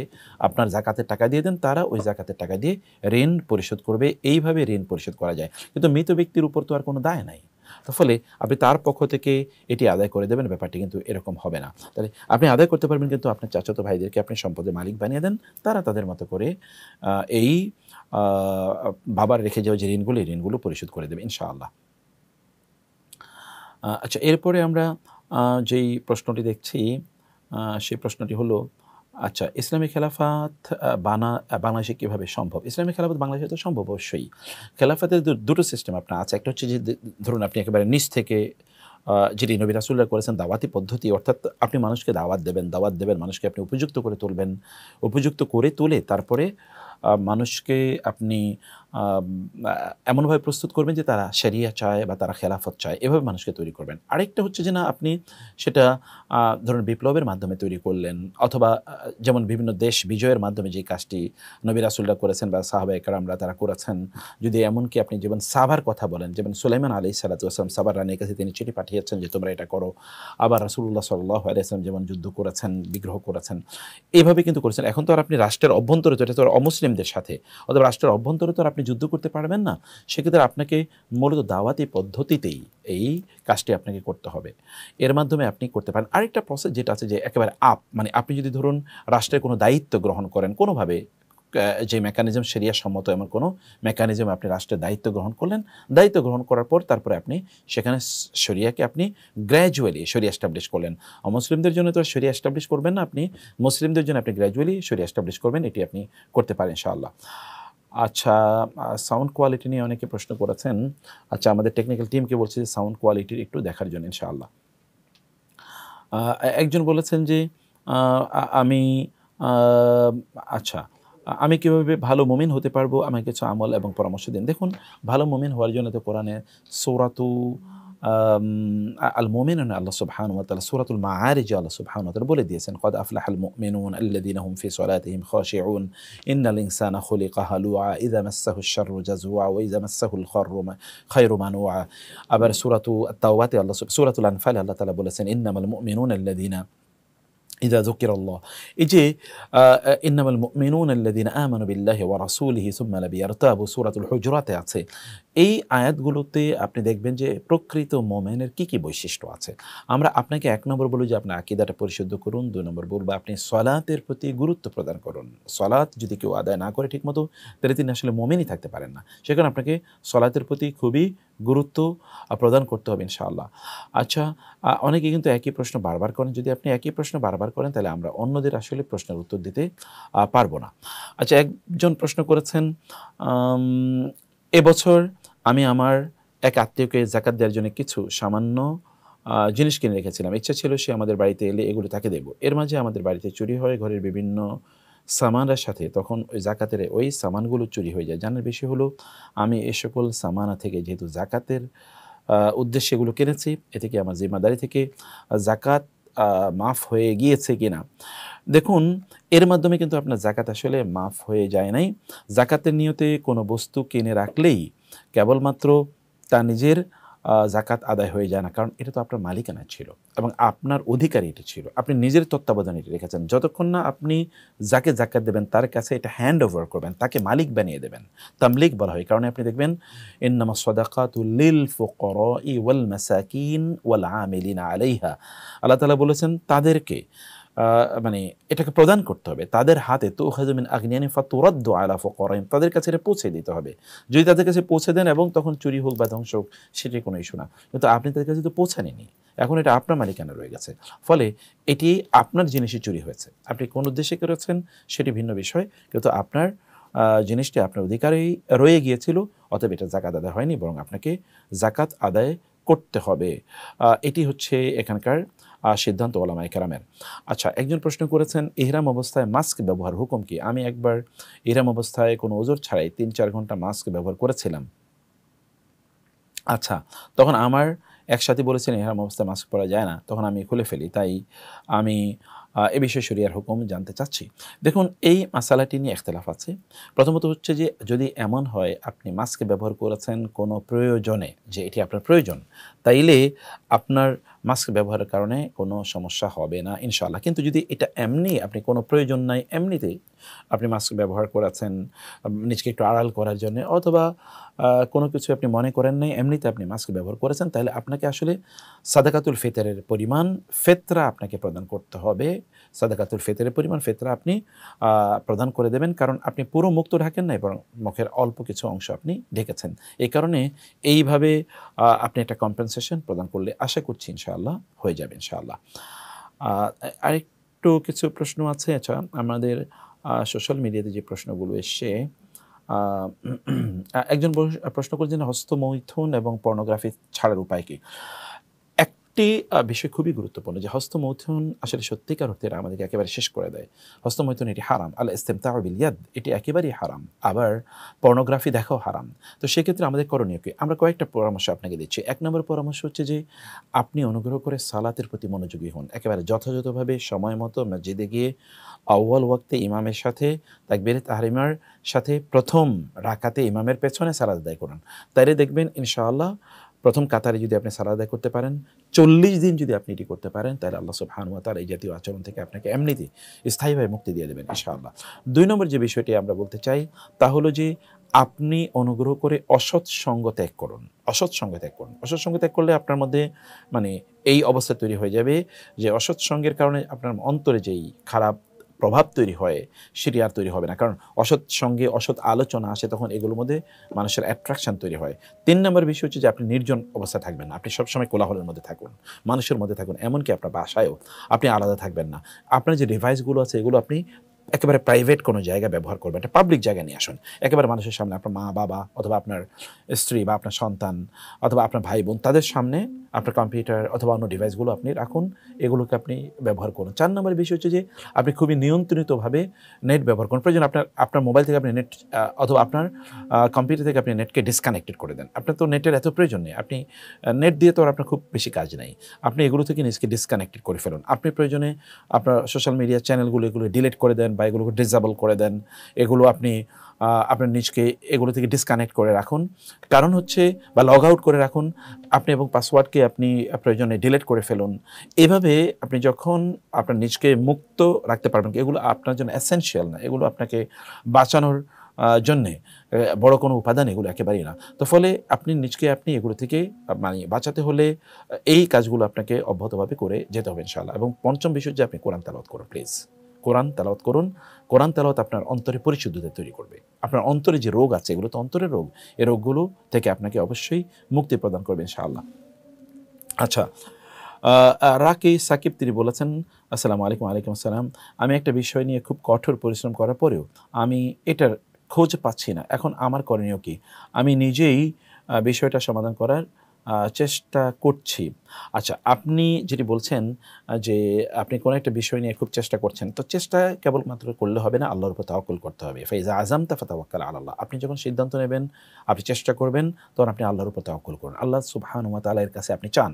আপনার যাকাতের টাকা দিয়ে দেন, তারা ওই যাকাতের টাকা দিয়ে ঋণ পরিশোধ করবে। এইভাবে ঋণ পরিশোধ করা যায়, কিন্তু মৃত ব্যক্তির উপর তো আর কোনো দায় নাই। তো ফলে আপনি তার পক্ষ থেকে এটি আদায় করে দেবেন, ব্যাপারটি কিন্তু এরকম হবে না। তাহলে আপনি আদায় করতে পারবেন, কিন্তু আপনার চাচাতো ভাইদেরকে আপনি সম্পদের মালিক বানিয়ে দেন, তারা তাদের মতো করে এই বাবার রেখে যাওয়া যে ঋণগুলো, এই ঋণগুলো পরিশোধ করে দেবে ইনশাআল্লাহ। আচ্ছা, এরপরে আমরা যেই প্রশ্নটি দেখছি, সেই প্রশ্নটি হলো, আচ্ছা, ইসলামী খেলাফত বাংলাদেশে কীভাবে সম্ভব? ইসলামী খেলাফত বাংলাদেশে তো সম্ভব অবশ্যই। খেলাফতের দুটো সিস্টেম আপনার আছে। একটা হচ্ছে যে ধরুন আপনি একেবারে নিচ থেকে যেটি নবী রাসূলুল্লাহ করেছেন দাওয়াতি পদ্ধতি, অর্থাৎ আপনি মানুষকে দাওয়াত দেবেন, মানুষকে আপনি উপযুক্ত করে তুলবেন, উপযুক্ত করে তুলে তারপরে মানুষকে আপনি এমনভাবে প্রস্তুত করবেন যে তারা শরিয়া চায় বা তারা খেলাফত চায়, এভাবে মানুষকে তৈরি করবেন। আরেকটা হচ্ছে যে না, আপনি সেটা ধরুন বিপ্লবের মাধ্যমে তৈরি করলেন, অথবা যেমন বিভিন্ন দেশ বিজয়ের মাধ্যমে যে কাজটি নবী রাসূলুল্লাহ করেছেন বা সাহাবায়ে কেরামরা তারা করেছেন, যদি এমনকি আপনি যেমন সাবার কথা বলেন, যেমন সুলাইমান আলাইহিস সালাতু ওয়াস সালাম সাবার রানীর কাছে তিনি চিঠি পাঠিয়েছেন যে তোমরা এটা করো। আবার রাসূলুল্লাহ সাল্লাল্লাহু আলাইহি ওয়াসাল্লাম যেমন যুদ্ধ করেছেন, বিগ্রহ করেছেন, এভাবে কিন্তু করেছেন। এখন তো আর আপনি রাষ্ট্রের অভ্যন্তরে তো, এটা তো অমুসলিমদের সাথে, অথবা রাষ্ট্রের অভ্যন্তরে তো আর আপনি যুদ্ধ করতে পারবেন না। সেক্ষেত্রে আপনাকে মূলত দাওয়াতি পদ্ধতিতেই এই কাজটি আপনাকে করতে হবে। এর মাধ্যমে আপনি করতে পারেন। আরেকটা প্রসেস যেটা আছে যে একেবারে মানে আপনি যদি ধরুন রাষ্ট্রের কোনো দায়িত্ব গ্রহণ করেন কোনোভাবে, যে মেকানিজম শরিয়া সম্মত এমন কোনো মেকানিজম আপনি রাষ্ট্রের দায়িত্ব গ্রহণ করলেন, দায়িত্ব গ্রহণ করার পর তারপরে আপনি সেখানে শরিয়াকে আপনি গ্র্যাজুয়ালি শরিয়া এস্টাবলিশ করলেন। অমুসলিমদের জন্য তো শরিয়া এস্টাবলিশ করবেন না, আপনি মুসলিমদের জন্য আপনি গ্র্যাজুয়ালি শরিয়া এস্টাবলিশ করবেন, এটি আপনি করতে পারেন ইনশাআল্লাহ। আচ্ছা, সাউন্ড কোয়ালিটি নিয়ে অনেকে প্রশ্ন করেছেন। আচ্ছা, আমাদের টেকনিক্যাল টিমকে বলছি যে সাউন্ড কোয়ালিটির একটু দেখার জন্য ইনশাআল্লাহ। একজন বলেছেন যে আমি আচ্ছা, আমি কীভাবে ভালো মুমিন হতে পারবো? আমাকে কিছু আমল এবং পরামর্শ দিন। দেখুন, ভালো মুমিন হওয়ার জন্য তো কোরআনে সূরাতু আল মুমিনুন, আল্লাহ সুবহানাহু ওয়া তাআলা সূরাতুল মাআরিজ আল্লাহ সুবহানাহু ওয়া তাআলা বলে দিয়েছেন, কদ আফলাহাল মুমিনুন আল্লাযীনা হুম ফি সলাতিহিম খাশিউন ইন্নাল ইনসানা খুলিকা হালুআ ইযা মাসসাহুশ শাররু জাজুআ ওয়া ইযা মাসসাহুল খায়রু মানুআ। আবার সূরাতু আত-তাওবাতে সূরাতুল আনফালে আল্লাহ তাআলা বলেছেন ইন্নামাল মুমিনুনা আল্লাযীনা ইযা যুকিরাল্লাহ। এই যে ইন্নামাল মুমিনুনা আল্লাযীনা আমানু বিল্লাহি ওয়া রাসূলিহি সুম্মা লাম ইয়ারতাবু, সূরাতুল হুজুরাতে আছে। এই আয়াতগুলোতে আপনি দেখবেন যে প্রকৃত মুমিনের কি কি বৈশিষ্ট্য আছে। আমরা আপনাকে ১ নম্বর বলি যে আপনার আকীদাটা পরিশুদ্ধ করুন, ২ নম্বর বলবো আপনি সালাতের প্রতি গুরুত্ব প্রদান করুন। সালাত যদি কেউ আদায় না করে ঠিকমতো, তাহলে তিনি আসলে মুমিনই থাকতে পারেন না। সেখানে আপনাকে সালাতের প্রতি খুবই গুরুত্ব প্রদান করতে হবে ইনশাআল্লাহ। আচ্ছা, অনেকে কিন্তু একই প্রশ্ন বারবার করেন। যদি আপনি একই প্রশ্ন বারবার করেন তাহলে আমরা অন্যদের আসলে প্রশ্নের উত্তর দিতে পারবো না। আচ্ছা, একজন প্রশ্ন করেছেন, এবছর আমি আমার এক আত্মীয়কে যাকাত দেওয়ার জন্য কিছু সামান্য জিনিস কিনে রেখেছিলাম। ইচ্ছা ছিল সে আমাদের বাড়িতে এলে এগুলো তাকে দেব। এর মাঝে আমাদের বাড়িতে চুরি হয় ঘরের বিভিন্ন সামানের সাথে, তখন ওই জাকাতের ওই সামানগুলো চুরি হয়ে যায়। জানার বিষয় হলো, আমি এ সকল সামানা থেকে যেহেতু জাকাতের উদ্দেশ্যে এগুলো কিনেছি, এতে কি আমার জিম্মাদারি থেকে জাকাত মাফ হয়ে গিয়েছে কিনা? দেখুন, এর মাধ্যমে কিন্তু আপনার জাকাত আসলে মাফ হয়ে যায় নাই। জাকাতের নিয়তে কোনো বস্তু কিনে রাখলেই কেবলমাত্র তার নিজের জাকাত আদায় হয়ে যায় না, কারণ এটা তো আপনার মালিকানা ছিল এবং আপনার অধিকারী এটি ছিল। আপনি নিজের তত্ত্বাবধানে এটি রেখেছেন। যতক্ষণ না আপনি যাকে জাকাত দেবেন তার কাছে এটা হ্যান্ড ওভার করবেন, তাকে মালিক বানিয়ে দেবেন, তামলিক বলা হয়। কারণ আপনি দেখবেন ইন্নামাস সাদাকাতু লিল ফুকারাই ওয়াল মাসাকিন ওয়াল আমিলিনা আলাইহা, আল্লাহ তাআলা বলেছেন তাদেরকে মানে এটাকে প্রদান করতে হবে তাদের হাতে, তুখাযু মিন আগনিয়াহিম ফাতুরাদ্দু আলা ফুকারাহিম, তাদের কাছে এটা পৌঁছে দিতে হবে। যদি তাদের কাছে পৌঁছে দেন এবং তখন চুরি হোক বা ধ্বংস হোক সেটি কোনো ইস্যু না, কিন্তু আপনি তাদের কাছে তো পৌঁছাননি, এখন এটা আপনার মালিকানা রয়ে গেছে। ফলে এটি আপনার জিনিসই চুরি হয়েছে। আপনি কোন উদ্দেশ্যে করেছেন সেটি ভিন্ন বিষয়, কিন্তু আপনার জিনিসটি আপনার অধিকারেই রয়ে গিয়েছিল, অতএব এটা জাকাত আদায় হয়নি, বরং আপনাকে জাকাত আদায় করতে হবে। এটি হচ্ছে এখানকার সিদ্ধান্ত ওলামায়ে কেরামের। আচ্ছা, একজন প্রশ্ন করেছেন, ইহরাম অবস্থায় মাস্ক ব্যবহার হুকুম কি? আমি একবার ইহরাম অবস্থায় কোনো ওযর ছাড়াই ৩-৪ ঘন্টা মাস্ক ব্যবহার করেছিলাম। আচ্ছা, তখন আমার এক সাথী বলেছিলেন ইহরাম অবস্থায় মাস্ক পরা যায় না, তখন আমি খুলে ফেলি। তাই আমি এ বিষয়ে শরিয়ার হুকুম জানতে চাচ্ছি। দেখুন, এই মাসালাটি নিয়ে ইখতিলাফ আছে। প্রথমত হচ্ছে যে যদি এমন হয় আপনি মাস্ক ব্যবহার করেছেন কোনো প্রয়োজনে, যে এটি আপনার প্রয়োজন, তাইলে আপনার মাস্ক ব্যবহারের কারণে কোনো সমস্যা হবে না ইনশাআল্লাহ। কিন্তু যদি এটা এমনি আপনি কোনো প্রয়োজন নাই, এমনিতেই আপনি মাস্ক ব্যবহার করেছেন নিজকে একটু আড়াল করার জন্যে, অথবা কোনো কিছু আপনি মনে করেন নাই, এমনিতে আপনি মাস্ক ব্যবহার করেছেন, তাহলে আপনাকে আসলে সাদাকাতুল ফিতরের পরিমাণ ফিতরা আপনাকে প্রদান করতে হবে। সাদাকাতুল ফিতরের পরিমাণ ফিতরা আপনি প্রদান করে দেবেন, কারণ আপনি পুরো মুখ তো ঢাকেন নাই, বরং মুখের অল্প কিছু অংশ আপনি ঢেকেছেন। এই কারণে এইভাবে আপনি একটা কম্পেনসেশন প্রদান করলে আশা করছি ইনশাআল্লাহ হয়ে যাবে ইনশাআল্লাহ। আরেকটু কিছু প্রশ্ন আছে। আচ্ছা, আমাদের সোশ্যাল মিডিয়াতে যে প্রশ্নগুলো এসছে, আ একজন প্রশ্ন করেছেন হস্তমৈথুন এবং পর্নোগ্রাফি ছাড়ার উপায় কি? একটি বিষয় খুবই গুরুত্বপূর্ণ, যে হস্তমৈথুন আসলে সত্যিকার অর্থে এরা আমাদেরকে একেবারে শেষ করে দেয়। হস্তমৈথুন এটি হারাম। আল ইস্তিমতাউ বিল ইয়াদ এটি একেবারেই হারাম। আবার পর্নোগ্রাফি দেখাও হারাম। তো সেক্ষেত্রে আমাদের করণীয় কি? আমরা কয়েকটা পরামর্শ আপনাকে দিচ্ছি। ১ নম্বর পরামর্শ হচ্ছে যে আপনি অনুগ্রহ করে সালাতের প্রতি মনোযোগী হন। একেবারে যথাযথভাবে সময় মতো মসজিদে গিয়ে আউয়াল ওয়াক্তে ইমামের সাথে তাকবীরে তাহরিমার সাথে ১ম রাকাতে ইমামের পেছনে সালাত আদায় করুন। তাইলে দেখবেন ইনশাআল্লাহ ১ম কাতারে যদি আপনি সালাত আদায় করতে পারেন, ৪০ দিন যদি আপনি এটি করতে পারেন, তাহলে আল্লাহ সুবহানাহু ওয়া তাআলা এই জাতীয় আচরণ থেকে আপনাকে এমনিতেই স্থায়ীভাবে মুক্তি দিয়ে দেবেন ইনশাআল্লাহ। ২ নম্বর যে বিষয়টি আমরা বলতে চাই, তা হলো যে আপনি অনুগ্রহ করে অসৎ সঙ্গ ত্যাগ করুন। অসৎ সঙ্গ ত্যাগ করুন। অসৎ সঙ্গ ত্যাগ করলে আপনার মধ্যে মানে এই অবস্থা তৈরি হয়ে যাবে যে অসৎ সঙ্গের কারণে আপনার অন্তরে যেই খারাপ প্রভাব তৈরি হয়, সেটি আর তৈরি হবে না। কারণ অসৎ সঙ্গে অসৎ আলোচনা আসে, তখন এগুলোর মধ্যে মানুষের অ্যাট্রাকশন তৈরি হয়। ৩ নম্বর বিষয় হচ্ছে যে আপনি নির্জন অবস্থায় থাকবেন না। আপনি সবসময় কোলাহলের মধ্যে থাকুন, মানুষের মধ্যে থাকুন। এমনকি আপনার বাসায়ও আপনি আলাদা থাকবেন না। আপনার যে ডিভাইসগুলো আছে, এগুলো আপনি একেবারে প্রাইভেট কোনো জায়গায় ব্যবহার করবেন। একটা পাবলিক জায়গায় নিয়ে আসুন। একেবারে মানুষের সামনে, আপনার মা-বাবা অথবা আপনার স্ত্রী বা আপনার সন্তান অথবা আপনার ভাই-বোন, তাদের সামনে আপনার কম্পিউটার অথবা অন্য ডিভাইসগুলো আপনি রাখুন। এগুলোকে আপনি ব্যবহার করুন। ৪ নম্বর বিষয় হচ্ছে যে আপনি খুবই নিয়ন্ত্রিতভাবে নেট ব্যবহার করুন। প্রয়োজন আপনার মোবাইল থেকে আপনি নেট অথবা আপনার কম্পিউটার থেকে আপনি নেটকে ডিসকানেক্টেড করে দেন। আপনার তো নেটের এত প্রয়োজন নেই। আপনি নেট দিয়ে তো আর আপনার খুব বেশি কাজ নাই। আপনি এগুলো থেকে নিজেকে ডিসকানেক্টেড করে ফেলুন। আপনি প্রয়োজনে আপনার সোশ্যাল মিডিয়া চ্যানেলগুলো এগুলো ডিলিট করে দেন বা এগুলোকে ডিসেবল করে দেন। এগুলো আপনি আপনার নিজকে এগুলো থেকে ডিসকানেক্ট করে রাখুন। কারণ হচ্ছে, বা লগ আউট করে রাখুন আপনি, এবং পাসওয়ার্ডকে আপনি প্রয়োজনে ডিলিট করে ফেলুন। এভাবে আপনি যখন আপনার নিজকে মুক্ত রাখতে পারবেন, এগুলো আপনার জন্য এসেনশিয়াল না। এগুলো আপনাকে বাঁচানোর জন্যে বড় কোনো উপাদান এগুলো একেবারেই না। তো ফলে আপনি নিজকে আপনি এগুলো থেকে মানে বাঁচাতে হলে এই কাজগুলো আপনাকে অব্যাহতভাবে করে যেতে হবে ইনশাআল্লাহ। এবং পঞ্চম বিষয় যে আপনি কোরআন তেলাওয়াত করুন প্লিজ। কোরআন তেলাওয়াত করুন। কোরআন তেলাওয়াত আপনার অন্তরে পরিশুদ্ধতা তৈরি করবে। আপনার অন্তরে যে রোগ আছে, এগুলো তো অন্তরের রোগ। এই রোগগুলো থেকে আপনাকে অবশ্যই মুক্তি প্রদান করবে ইনশাআল্লাহ। আচ্ছা, রাকি সাকিব তিনি বলেছেন, আসসালামু আলাইকুম। ওয়ালাইকুম আসসালাম। আমি একটা বিষয় নিয়ে খুব কঠোর পরিশ্রম করার পরেও আমি এটার খোঁজ পাচ্ছি না। এখন আমার করণীয় কি? আমি নিজেই বিষয়টা সমাধান করার চেষ্টা করছি। আচ্ছা, আপনি যেটি বলছেন যে আপনি কোনো একটা বিষয় নিয়ে খুব চেষ্টা করছেন। তো চেষ্টা কেবলমাত্র করলে হবে না, আল্লাহর উপর তাওয়াক্কুল করতে হবে। ফাইজা আযামতা ফাতাওয়াক্কাল আলাল্লাহ। আপনি যখন সিদ্ধান্ত নেবেন, আপনি চেষ্টা করবেন, তখন আপনি আল্লাহর উপর তাওয়াক্কুল করুন। আল্লাহ সুবহানাহু ওয়া তাআলা এর কাছে আপনি চান।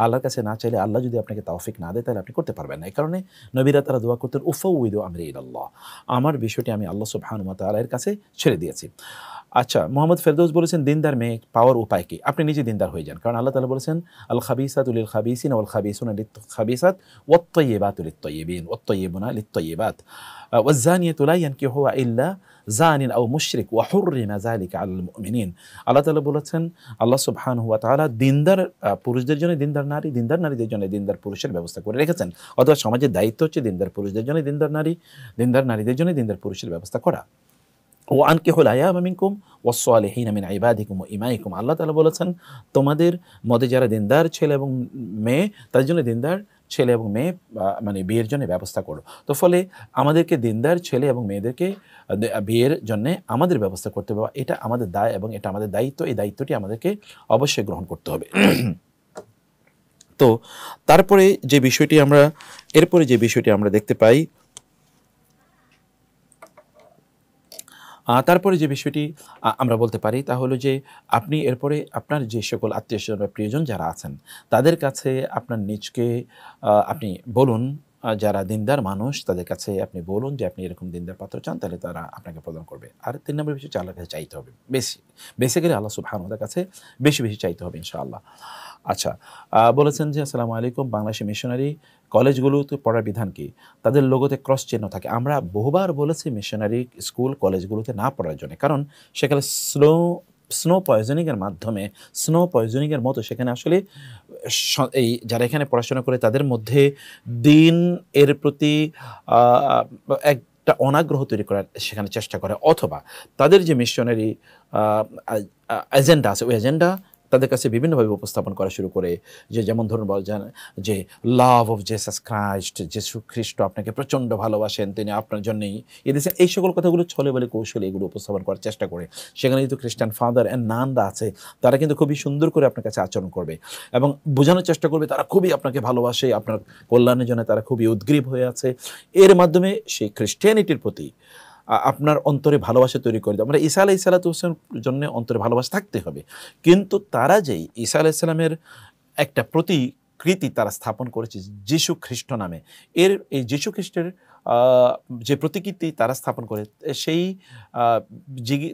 আল্লাহর কাছে না চাইলে, আল্লাহ যদি আপনাকে তৌফিক না দেয়, তাহলে আপনি করতে পারবেন না। এই কারণে নবীরা তারা দোয়া করতেন, উফাউযিদু আমরি ইলাল্লাহ। আমার বিষয়টি আমি আল্লাহ সুবহানাহু ওয়া তাআলা এর কাছে ছেড়ে দিয়েছি। আচ্ছা, মোহাম্মদ ফেরদৌস বলেছেন দিনদার মেয়ে পাওয়ার উপায় কি? আপনি নিজে দিনদার হয়ে যান। কারণ আল্লাহ তাআলা বলেছেন, আল খাবিসাতু লিল খাবিসিনা ওয়াল খাবিসুনা লিত খাবিসাত ওয়াত তাইয়্যিবাতু লিত তাইয়্যিবিন ওয়াত তাইয়্যিবুনা লিত তাইয়্যিবাত ওয়াজ জানিয়াতু লা ইয়ানকিহুহা ইল্লা জানিন আও মুশরিক ওয়া হুররিমা যালিকা আলাল মুমিনিন। আল্লাহ তাআলা বলেছেন, আল্লাহ সুবহানাহু ওয়া তাআলা দিনদার পুরুষদের জন্য দিনদার নারী, দিনদার নারীদের জন্য দিনদার পুরুষের ব্যবস্থা করে রেখেছেন। অথবা সমাজের দায়িত্ব হচ্ছে দিনদার পুরুষদের জন্য দিনদার নারী, দিনদার নারীদের জন্য দিনদার পুরুষের ব্যবস্থা করা। ওয়ানকিহুল আয়ামা মিনকুম ওয়াস-সালিহিনা মিন ইবাদিকুম ওয়া ইমাইকুম। আল্লাহ তাআলা বলেছেন, তোমাদের মধ্যে যারা দিনদার ছেলে এবং মেয়ে, তাদের জন্য দিনদার ছেলে এবং মেয়ে মানে বিয়ের জন্য ব্যবস্থা করো। তো ফলে আমাদেরকে দিনদার ছেলে এবং মেয়েদেরকে বিয়ের জন্যে আমাদের ব্যবস্থা করতে হবে। এটা আমাদের দায় এবং এটা আমাদের দায়িত্ব। এই দায়িত্বটি আমাদেরকে অবশ্যই গ্রহণ করতে হবে। তো তারপরে এরপরে যে বিষয়টি আমরা দেখতে পাই, তারপরে যে বিষয়টি আমরা বলতে পারি, তা হলো যে আপনি এরপরে আপনার যে সকল আত্মীয়স্বজন বা প্রিয়জন যারা আছেন, তাদের কাছে আপনার নিজকে আপনি বলুন যারা দিনদার মানুষ তাদের কাছে আপনি বলুন যে আপনি এরকম দিনদার পাত্র চান, তাহলে তারা আপনাকে প্রদান করবে। আর ৩ নম্বর বিষয় হচ্ছে আল্লাহর কাছে চাইতে হবে বেশি। বেসিক্যালি আল্লাহ সুবহানাহু ওয়া তাআলার কাছে বেশি, বেশি চাইতে হবে ইনশাআল্লাহ। আচ্ছা, বলেছেন যে আসসালামু আলাইকুম, বাংলাদেশি মিশনারি কলেজগুলোতে পড়ার বিধান কি? তাদের লোগোতে ক্রস চিহ্ন থাকে। আমরা বহুবার বলেছি মিশনারি স্কুল কলেজগুলোতে না পড়ার জন্য। কারণ সেখানে স্নো পয়জনিং এর মাধ্যমে, স্নো পয়জনিং এর মতো সেখানে আসলে এই যারা এখানে পড়াশোনা করে তাদের মধ্যে দিন এর প্রতি আ একটা অনাগ্রহ তৈরি করার সেখানে চেষ্টা করে, অথবা তাদের যে মিশনারি আ আ এজেন্ডা আছে, ওই এজেন্ডা তাদের কাছে বিভিন্নভাবে উপস্থাপন করা শুরু করে। যে যেমন ধরুন বলেন যে লাভ অফ জেসাস ক্রাইস্ট, যিশু খ্রিস্ট আপনাকে প্রচণ্ড ভালোবাসেন, তিনি আপনার জন্যই এ দিয়েছেন, এই সকল কথাগুলো ছলে বলে কৌশলে এগুলো উপস্থাপন করার চেষ্টা করে। সেখানে যেহেতু খ্রিস্টান ফাদার অ্যান্ড নানরা আছে, তারা কিন্তু খুবই সুন্দর করে আপনার কাছে আচরণ করবে এবং বোঝানোর চেষ্টা করবে তারা খুবই আপনাকে ভালোবাসে, আপনার কল্যাণের জন্য তারা খুবই উদগ্রীব হয়ে আছে। এর মাধ্যমে সেই খ্রিস্টিয়ানিটির প্রতি আপনার অন্তরে ভালোবাসা তৈরি করে দেয়। আমরা ঈসা আলাইহিস সালাতুর জন্য অন্তরে ভালোবাসা থাকতে হবে। কিন্তু তারা যেই ঈসা আলাইহিস সালামের একটা প্রতিকৃতি তারা স্থাপন করেছে যীশু খ্রিস্ট নামে, এই যীশু খ্রিস্টের আ যে প্রতিকৃতি তারা স্থাপন করে, সেই আ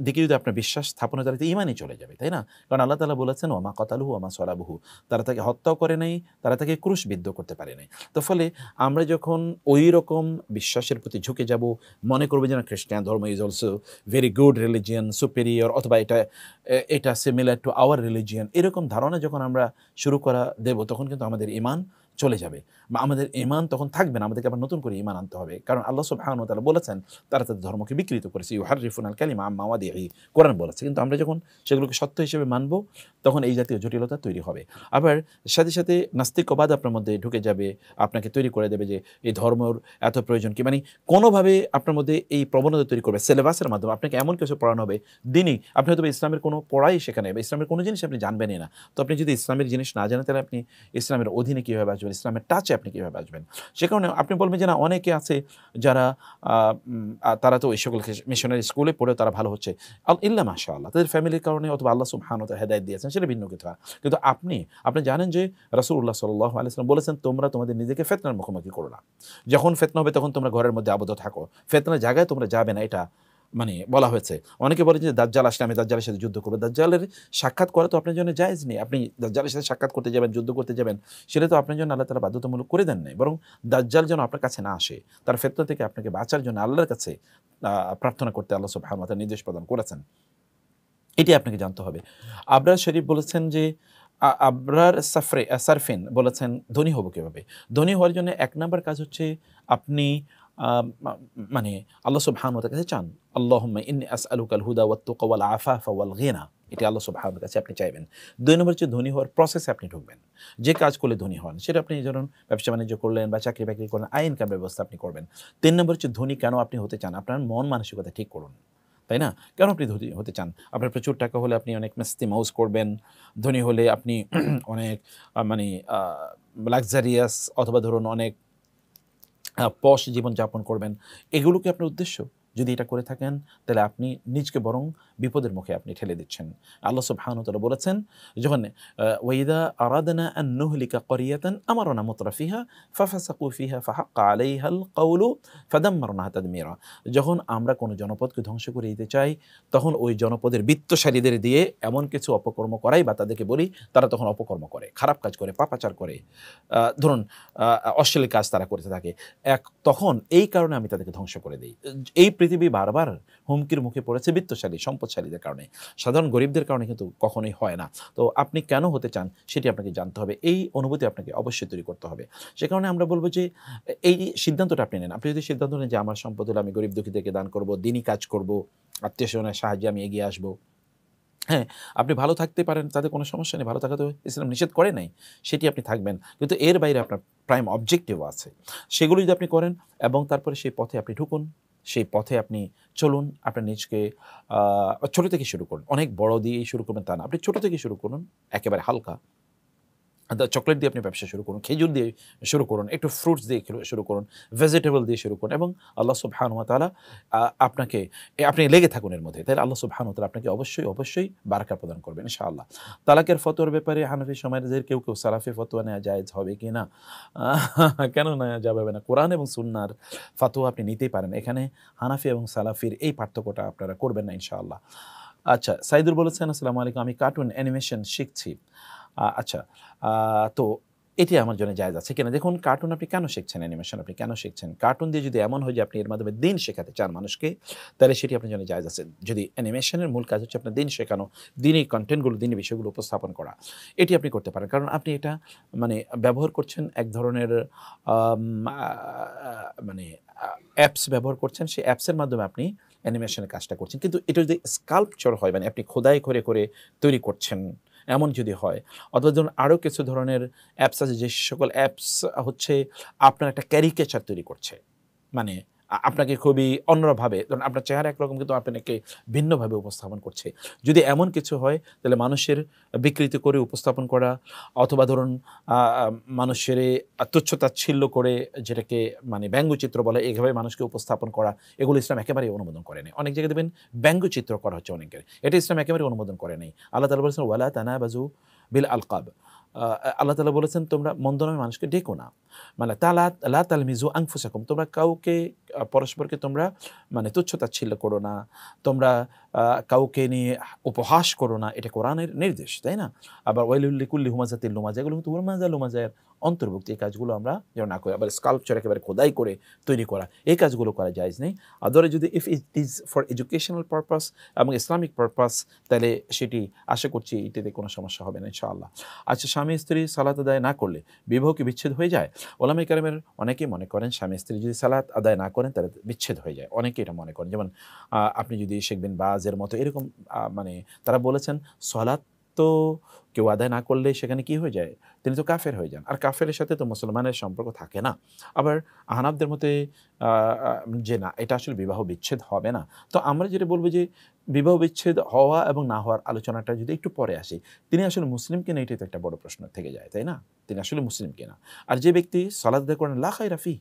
দিকে যদি আপনার বিশ্বাস স্থাপন হয়, তাহলে তো ঈমানই চলে যাবে, তাই না? কারণ আল্লাহ তাআলা বলেছেন, ওয়া মা কাতালুহু ওয়া মা সালাবুহু, তারা তাকে হত্যাও করে নাই, তারা তাকে ক্রুশবিদ্ধ করতে পারে নাই। তো ফলে আমরা যখন ঐরকম বিশ্বাসের প্রতি ঝুঁকে যাব, মনে করব যে না, খ্রিস্টান ধর্ম is also very good religion, superior, অথবা এটা সিমিলার টু আওয়ার রিলিজিয়ন, এরকম ধারণা যখন আমরা শুরু করা দেব, তখন কিন্তু আমাদের ঈমান চলে যাবে বা আমাদের ঈমান তখন থাকবে না। আমাদেরকে আবার নতুন করে ঈমান আনতে হবে। কারণ আল্লাহ সুবহানাহু ওয়া তাআলা বলেছেন, তারা তাদের ধর্মকে বিকৃত করেছে। ইউহাররিফুনাল কালিমা আম মাওয়াদিহি, কোরআন বলেছে। কিন্তু আমরা যখন সেগুলোকে সত্য হিসেবে মানব, তখন এই জাতীয় জটিলতা তৈরি হবে। আবার সাথে, সাথে নাস্তিক্যবাদ আপনার মধ্যে ঢুকে যাবে, আপনাকে তৈরি করে দেবে যে এই ধর্মের এত প্রয়োজন কি? মানে কোনোভাবে আপনার মধ্যে এই প্রবণতা তৈরি করবে। সিলেবাসের মাধ্যমে আপনাকে এমন কিছু পড়ানো হবে, দিনই আপনি হয়তো ইসলামের কোনো পড়াই সেখানে বা ইসলামের কোনো জিনিস আপনি জানবেনই না। তো আপনি যদি ইসলামের জিনিস না জানেন, তাহলে আপনি ইসলামের অধীনে কীভাবে আসবেন? ইসলামের টাচে আপনি কীভাবে আসবেন? সে কারণে আপনি বলবেন যে না, অনেকে আছে যারা তারা তো এই সকল মিশনারি স্কুলে পড়েও তারা ভালো হচ্ছে। ইল্লা মাশাআল্লাহ, তাদের ফ্যামিলির কারণে অথবা আল্লাহ সুবহানাহু ওয়া তাআলা হেদায়েত দিয়েছেন, সেটা ভিন্ন কথা। কিন্তু আপনি জানেন যে রাসূলুল্লাহ সাল্লাল্লাহু আলাইহি ওয়াসাল্লাম বলেছেন, তোমরা তোমাদের নিজেকে ফিতনার মুখোমুখি করো না। যখন ফিতনা হবে তখন তোমরা ঘরের মধ্যে আবদ্ধ থাকো। ফিতনার জায়গায় তোমরা যাবে না, এটা মানে বলা হয়েছে। অনেকে বলে যে দাজ্জাল আসলে আমি দাজ্জালের সাথে যুদ্ধ করব। দাজ্জালের সাক্ষাৎ করা তো আপনার জন্য জায়েজ নেই। আপনি দাজ্জালের সাথে সাক্ষাৎ করতে যাবেন, যুদ্ধ করতে যাবেন, সেটা তো আপনার জন্য আল্লাহ তাআলা বাধ্যতামূলক করে দেন নাই। বরং দাজ্জাল যেন আপনার কাছে না আসে, তার ফিতনা থেকে আপনাকে বাঁচার জন্য আল্লাহর কাছে প্রার্থনা করতে আল্লাহ সুবহানাহু ওয়া তাআলা নির্দেশ প্রদান করেছেন। এটি আপনাকে জানতে হবে। আবরার শরীফ বলেছেন যে আবরার সারফিন বলেছেন, ধনী হব কিভাবে? ধনী হওয়ার জন্য ১ নাম্বার কাজ হচ্ছে আপনি আ মা মানে আল্লাহ সুবহানাহু ওয়া তাআলার কাছে চান। আল্লাহুম্মা ইন্নী আসআলুকাল হুদা ওয়াত তুকা ওয়াল আফাফা ওয়াল গিনা। এটি আল্লাহ সুবহানাহু ওয়া তাআলার কাছে আপনি চাইবেন। ২ নম্বর হচ্ছে ধনী হওয়ার প্রসেসে আপনি ঢুকবেন। যে কাজ করলে ধনী হন, সেটা আপনি ধরুন ব্যবসা-বাণিজ্য করলেন বা চাকরি-বাকরি করলেন, আয় ইনকাম ব্যবস্থা আপনি করবেন। ৩ নম্বর হচ্ছে ধনী কেন আপনি হতে চান? আপনার মন মানসিকতা ঠিক করুন। তাই না? কেন আপনি ধনী হতে চান? আপনার প্রচুর টাকা হলে আপনি অনেক মাস্তি মৌজ করবেন। ধনী হলে আপনি অনেক মানে আ লাক্সারিয়াস, অথবা ধরুন অনেক পশ জীবনযাপন করবেন। এগুলো কি আপনার উদ্দেশ্য? যদি এটা করে থাকেন, তাহলে আপনি নিজকে বরং বিপদের মুখে আপনি ঠেলে দিচ্ছেন। আল্লাহ সুবহানাহু ওয়া তাআলা বলেছেন, যখন ওয়াইদা আরাদনা আন নুহলিকা ক্বরিয়াতান আমারনা মুতরাফিহা ফাফাসাকু ফিহা ফাহাক্কা আলাইহাল কওলু ফাদাম্মারনাহা তাদমীরা। যখন আমরা কোনো জনপদকে ধ্বংস করে দিতে চাই, তখন ওই জনপদের বিত্তশালীদের দিয়ে এমন কিছু অপকর্ম করাই বা তাদেরকে বলি, তারা তখন অপকর্ম করে, খারাপ কাজ করে, পাপাচার করে। ধরুন অশ্লীল কাজ তারা করতে থাকে। তখন এই কারণে আমি তাদেরকে ধ্বংস করে দেই। এই পৃথিবী বারবার হুমকির মুখে পড়েছে বিত্তশালী, সম্পদশালীদের কারণে। সাধারণ গরিবদের কারণে কিন্তু কখনোই হয় না। তো আপনি কেন হতে চান, সেটি আপনাকে জানতে হবে। এই অনুভূতি আপনাকে অবশ্যই তৈরি করতে হবে। সে কারণে আমরা বলব যে এই সিদ্ধান্তটা আপনি নেন। আপনি যদি সিদ্ধান্ত নেন যে আমার সম্পদ হলে আমি গরিব দুঃখীদেরকে দান করব, দিনই কাজ করব, আত্মীয়স্বজনের সাহায্যে আমি এগিয়ে আসব। হ্যাঁ, আপনি ভালো থাকতে পারেন, তাতে কোনো সমস্যা নেই। ভালো থাকা তো ইসলাম নিষেধ করে নাই। সেটি আপনি থাকবেন। কিন্তু এর বাইরে আপনার প্রাইম অবজেক্টিভ আছে। সেগুলো যদি আপনি করেন এবং তারপরে সেই পথে আপনি ঢুকুন, সেই পথে আপনি চলুন, আপনার নিজকে ছোট থেকে শুরু করুন। অনেক বড় দিয়েই শুরু করবেন তা না। আপনি ছোট থেকে শুরু করুন, একেবারে হালকা। চকলেট দিয়ে আপনি ব্যবসা শুরু করুন, খেজুর দিয়ে শুরু করুন, একটু ফ্রুটস দিয়ে শুরু করুন, ভেজিটেবল দিয়ে শুরু করুন এবং আল্লাহ সুবহানাহু ওয়া তাআলা আপনাকে আপনি লেগে থাকুন এর মধ্যে। তাহলে আল্লাহ সুবহানাহু ওয়া তাআলা আপনাকে অবশ্যই বারাকা প্রদান করবেন ইনশাআল্লাহ। তালাকের ফতোয়ার ব্যাপারে হানাফি সমাজের কেউ সালাফি ফতোয়া নেওয়া জায়েজ হবে কিনা? কেন নেওয়া যাবে না? কোরআন এবং সুন্নাহর ফতোয়া আপনি নিতেই পারেন। এখানে হানাফি এবং সালাফির এই পার্থক্যটা আপনারা করবেন না ইনশাআল্লাহ। আচ্ছা, সাইদুর বলেছেন, আসসালামু আলাইকুম, আমি কার্টুন অ্যানিমেশন শিখছি। আচ্ছা, তো এটি আমার জন্য জায়েজ আছে কিনা? দেখুন, কার্টুন আপনি কেন শিখছেন, অ্যানিমেশন আপনি কেন শিখছেন? কার্টুন দিয়ে যদি এমন হয় যে আপনি এর মাধ্যমে দিন শেখাতে চান মানুষকে, তাহলে সেটি আপনার জন্য জায়েজ আছে। যদি অ্যানিমেশনের মূল কাজ হচ্ছে আপনার দিন শেখানো, দিনী কনটেন্টগুলো, দিনী বিষয়গুলো উপস্থাপন করা, এটি আপনি করতে পারেন। কারণ আপনি এটা মানে ব্যবহার করছেন এক ধরনের আম আ মানে অ্যাপস ব্যবহার করছেন। সেই অ্যাপসের মাধ্যমে আপনি অ্যানিমেশনের কাজটা করছেন। কিন্তু এটা যদি স্কাল্পচার হয়, মানে আপনি খোদাই করে তৈরি করছেন, এমন যদি হয়, অথবা ধরুন আরও কিছু ধরনের অ্যাপস আছে, যে সকল অ্যাপস হচ্ছে আপনার একটা ক্যারিকেচার তৈরি করছে। মানে আপনাকে খুবই অন্যভাবে, ধরুন আপনার চেহারা একরকম কিন্তু আপনাকে ভিন্নভাবে উপস্থাপন করছে। যদি এমন কিছু হয়, তাহলে মানুষের বিকৃতি করে উপস্থাপন করা, অথবা ধরুন আ আ মানুষের তুচ্ছ-তাচ্ছিল্য করে, যেটাকে মানে ব্যঙ্গচিত্র বলে, এভাবে মানুষকে উপস্থাপন করা, এগুলো ইসলাম একেবারেই অনুমোদন করে নাই। অনেক জায়গায় দেখবেন ব্যঙ্গচিত্র করা হচ্ছে অনেকের। এটা ইসলাম একেবারেই অনুমোদন করে নাই। আল্লাহ তাআলা বলেছেন, ওয়ালা তানাবাজু বিল আলকাব। আল্লাহ তাআলা বলেছেন, তোমরা মন্দ নামে মানুষকে ডেকো না। মানে লা তালমিজু আনফুসাকুম, তোমরা কাউকে পরস্পরকে তোমরা মানে তুচ্ছ-তাচ্ছিল্য করো না। তোমরা কাউকে নিয়ে উপহাস করো না। এটা কোরআনের নির্দেশ, তাই না? আবার ওয়াইলুল লিকুল্লি হুমাযাতিল লুমাযা, এগুলো কিন্তু হুমাযা লুমাযার অন্তর্ভুক্ত। এই কাজগুলো আমরা যেন না করি। আবার স্কাল্পচার একেবারে খোদাই করে তৈরি করা, এই কাজগুলো করা জায়েজ নেই। আদারে যদি if it is for educational purpose এবং ইসলামিক পারপাস, তাহলে সেটি আশা করছি এটাতে কোনো সমস্যা হবে না ইনশাআল্লাহ। আচ্ছা, স্বামী স্ত্রী সালাত আদায় না করলে বিবাহ কি বিচ্ছেদ হয়ে যায়? ওলামায়ে কেরামের অনেকেই মনে করেন স্বামী স্ত্রী যদি সালাত আদায় না করেন তাহলে বিচ্ছেদ হয়ে যায়। অনেকেই এটা মনে করেন। যেমন আপনি যদি শেখ বিন বাজের মতো এরকম মানে তারা বলেছেন সলাত তো কেউ আদায় না করলে সেখানে কি হয়ে যায়? তিনি তো কাফের হয়ে যান। আর কাফেরের সাথে তো মুসলমানের সম্পর্ক থাকে না। আবার আহনাফদের মতে আ আ যে না, এটা আসলে বিবাহ বিচ্ছেদ হবে না। তো আমরা যেটা বলব যে বিবাহ বিচ্ছেদ হওয়া এবং না হওয়ার আলোচনাটা যদি একটু পরে আসি, তিনি আসলে মুসলিম কিনা এটাই তো একটা বড় প্রশ্ন থেকে যায়, তাই না? তিনি আসলে মুসলিম কিনা? আর যে ব্যক্তি সালাত আদায় করেন লা খায়রা ফিহ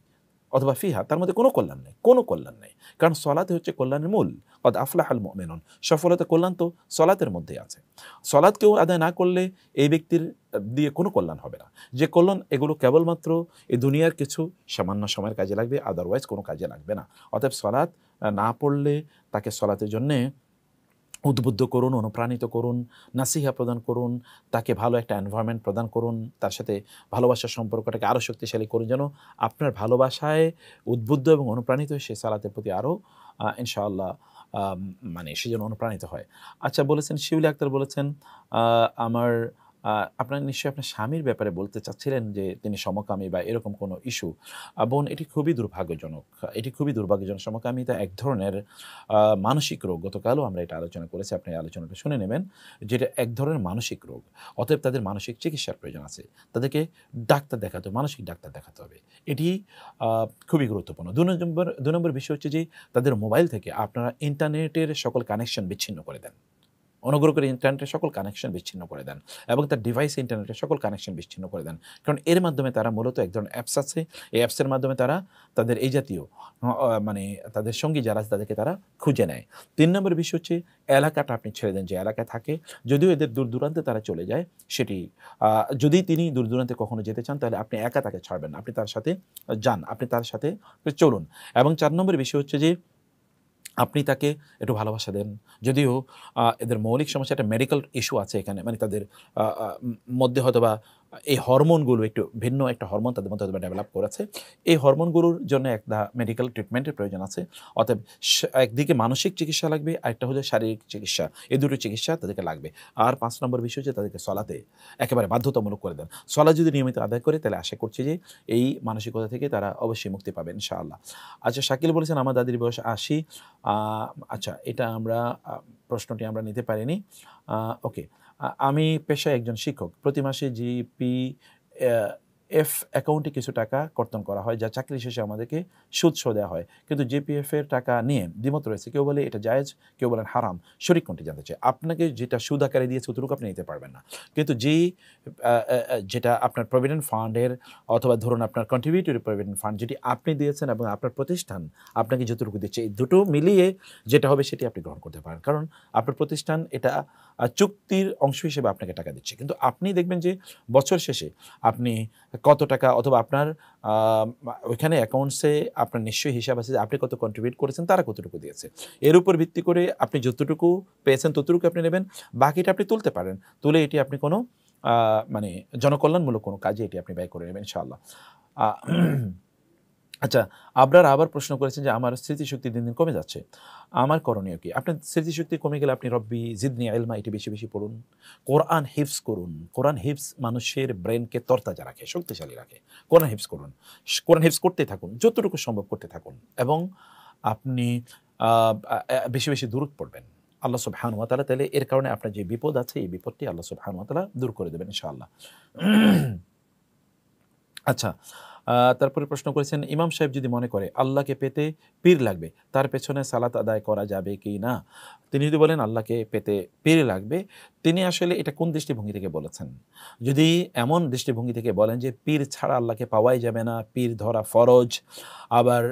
অথবা ফিহা, তার মধ্যে কোনো কল্যাণ নেই, কোনো কল্যাণ নেই। কারণ সলাতে হচ্ছে কল্যাণের মূল। কদ আফলাহাল মুমিনুন, সফলতা কল্যাণ তো সলাতের মধ্যেই আছে। সলাত কেউ আদায় না করলে এই ব্যক্তির দিয়ে কোনো কল্যাণ হবে না। যে কল্যাণ, এগুলো কেবলমাত্র এই দুনিয়ার কিছু সামান্য সময়ের কাজে লাগবে, আদারওয়াইজ কোনো কাজে লাগবে না। অতএব সলাত না পড়লে তাকে সলাতের জন্যে উদ্বুদ্ধ করুন, অনুপ্রাণিত করুন, নাসিহা প্রদান করুন, তাকে ভালো একটা এনভায়রনমেন্ট প্রদান করুন, তার সাথে ভালোবাসার সম্পর্কটাকে আরও শক্তিশালী করুন, যেন আপনার ভালোবাসায় উদ্বুদ্ধ এবং অনুপ্রাণিত হয়ে সে সালাতের প্রতি আরও ইনশাআল্লাহ মানে সে যেন অনুপ্রাণিত হয়। আচ্ছা, বলেছেন শিউলি আক্তার বলেছেন, আমার আপনার নিশ্চয়ই আপনার স্বামীর ব্যাপারে বলতে চাচ্ছিলেন যে তিনি সমকামী বা এরকম কোনো ইস্যু। বোন, এটি খুবই দুর্ভাগ্যজনক। এটি খুবই দুর্ভাগ্যজনক। সমকামিতা এক ধরনের মানসিক রোগ। গতকালও আমরা এটা আলোচনা করেছি, আপনি এই আলোচনাটা শুনে নেবেন। যেটা এক ধরনের মানসিক রোগ। অতএব তাদের মানসিক চিকিৎসার প্রয়োজন আছে। তাদেরকে ডাক্তার দেখাতে হবে, মানসিক ডাক্তার দেখাতে হবে। এটি আ খুবই গুরুত্বপূর্ণ। ২ নম্বর বিষয় হচ্ছে যে তাদের মোবাইল থেকে আপনারা ইন্টারনেটের সকল কানেকশন বিচ্ছিন্ন করে দেন। অনুগ্রহ করে ইন্টারনেটের সকল কানেকশন বিচ্ছিন্ন করে দেন এবং তার ডিভাইসে ইন্টারনেটের সকল কানেকশন বিচ্ছিন্ন করে দেন। কারণ এর মাধ্যমে তারা মূলত এক ধরনের অ্যাপস আছে। এই অ্যাপসের মাধ্যমে তারা তাদের এই জাতীয় মানে তাদের সঙ্গী যারা আছে তাদেরকে তারা খুঁজে নেয়। ৩ নম্বর বিষয় হচ্ছে এলাকাটা আপনি ছেড়ে দেন, যে এলাকায় থাকে। যদিও এদের দূর-দূরান্তে তারা চলে যায়, সেটি যদি তিনি দূর-দূরান্তে কখনো যেতে চান, তাহলে আপনি একা তাকে ছাড়বেন না। আপনি তার সাথে যান, আপনি তার সাথে চলুন। এবং ৪ নম্বর বিষয় হচ্ছে যে আপনি তাকে একটু ভালোবাসা দেন। যদিও এদের মৌলিক সমস্যা, একটা মেডিকেল ইস্যু আছে এখানে। মানে তাদের আ আ মধ্যে হয়তোবা এই হরমোনগুলো একটু ভিন্ন একটা হরমোন তাদের মধ্যে হয়তোবা ডেভেলপ করেছে। এই হরমোনগুলোর জন্য একটা মেডিকেল ট্রিটমেন্টের প্রয়োজন আছে। অতএব একদিকে মানসিক চিকিৎসা লাগবে, আরেকটা হলো শারীরিক চিকিৎসা। এই দুটো চিকিৎসা তাদেরকে লাগবে। আর ৫ নম্বর বিষয় হচ্ছে তাদেরকে সলাতে একেবারে বাধ্যতামূলক করে দেন। সলাত যদি নিয়মিত আদায় করে, তাহলে আশা করছি যে এই মানসিকতা থেকে তারা অবশ্যই মুক্তি পাবে ইনশাআল্লাহ। আচ্ছা, শাকিল বলেছেন আমার দাদির বয়স ৮০। আ আচ্ছা, এটা আমরা প্রশ্নটি আমরা নিতে পারিনি। ওকে। আমি পেশায় একজন শিক্ষক। প্রতি মাসে জিপি অ্যা জিপিএফ অ্যাকাউন্টে কিছু টাকা কর্তন করা হয়, যা চাকরি শেষে আমাদেরকে সুদসহ দেওয়া হয়। কিন্তু জিপিএফ এর টাকা নিয়ে দ্বিমত রয়েছে। কেউ বলে এটা জায়েজ, কেউ বলেন হারাম। শরীক কোনটি জানতে চাই। আপনাকে যেটা সুদ আকারে দিয়েছে অতটুকু আপনি নিতে পারবেন না। কিন্তু যেটা আপনার প্রভিডেন্ট ফান্ডের অথবা ধরুন আপনার কন্ট্রিবিউটরি প্রভিডেন্ট ফান্ড যেটি আপনি দিয়েছেন এবং আপনার প্রতিষ্ঠান আপনাকে যতটুকু দিচ্ছে, এই দুটো মিলিয়ে যেটা হবে সেটি আপনি গ্রহণ করতে পারেন। কারণ আপনার প্রতিষ্ঠান এটা চুক্তির অংশ হিসেবে আপনাকে টাকা দিচ্ছে। কিন্তু আপনি দেখবেন যে বছর শেষে আপনি কত টাকা অথবা আপনার ওইখানে অ্যাকাউন্টসে আপনার নিশ্চয়ই হিসাব আছে যে আপনি কত কন্ট্রিবিউট করেছেন, তারা কতটুকু দিয়েছে। এর উপর ভিত্তি করে আপনি যতটুকু পেয়েছেন ততটুকু আপনি নেবেন, বাকিটা আপনি তুলতে পারেন। তুলে এটি আপনি কোনো মানে জনকল্যাণমূলক কোনো কাজে এটি আপনি ব্যয় করে নেবেন ইনশাআল্লাহ। আচ্ছা, আবরার আবার প্রশ্ন করেছেন যে আমার স্মৃতিশক্তি দিন দিন কমে যাচ্ছে, আমার করণীয় কি? আপনার স্মৃতিশক্তি কমে গেলে আপনি রব্বি জিদনি ইলমা এটি বেশি বেশি পড়ুন, কোরআন হিফজ করুন। কোরআন হিফজ মানুষের ব্রেনকে তরতাজা রাখে, শক্তিশালী রাখে। কোরআন হিফজ করুন, কোরআন হিফজ করতে থাকুন, যতটুকু সম্ভব করতে থাকুন, এবং আপনি বেশি বেশি দূরত পড়বেন আল্লাহ সুবহানাহু ওয়া তাআলা। তাহলে এর কারণে আপনার যে বিপদ আছে এই বিপদটি আল্লাহ সুবহানাহু ওয়া তাআলা দূর করে দেবেন ইনশাআল্লাহ। আচ্ছা, তারপরে প্রশ্ন করেছেন ইমাম সাহেব যদি মনে করে আল্লাহকে পেতে পীর লাগবে, তার পেছনে সালাত আদায় করা যাবে কি না? তিনি যদি বলেন আল্লাহকে পেতে পীর লাগবে, তিনি আসলে এটা কোন দৃষ্টিভঙ্গি থেকে বলেছেন? যদি এমন দৃষ্টিভঙ্গি থেকে বলেন যে পীর ছাড়া আল্লাহকে পাওয়াই যাবে না, পীর ধরা ফরজ, আবার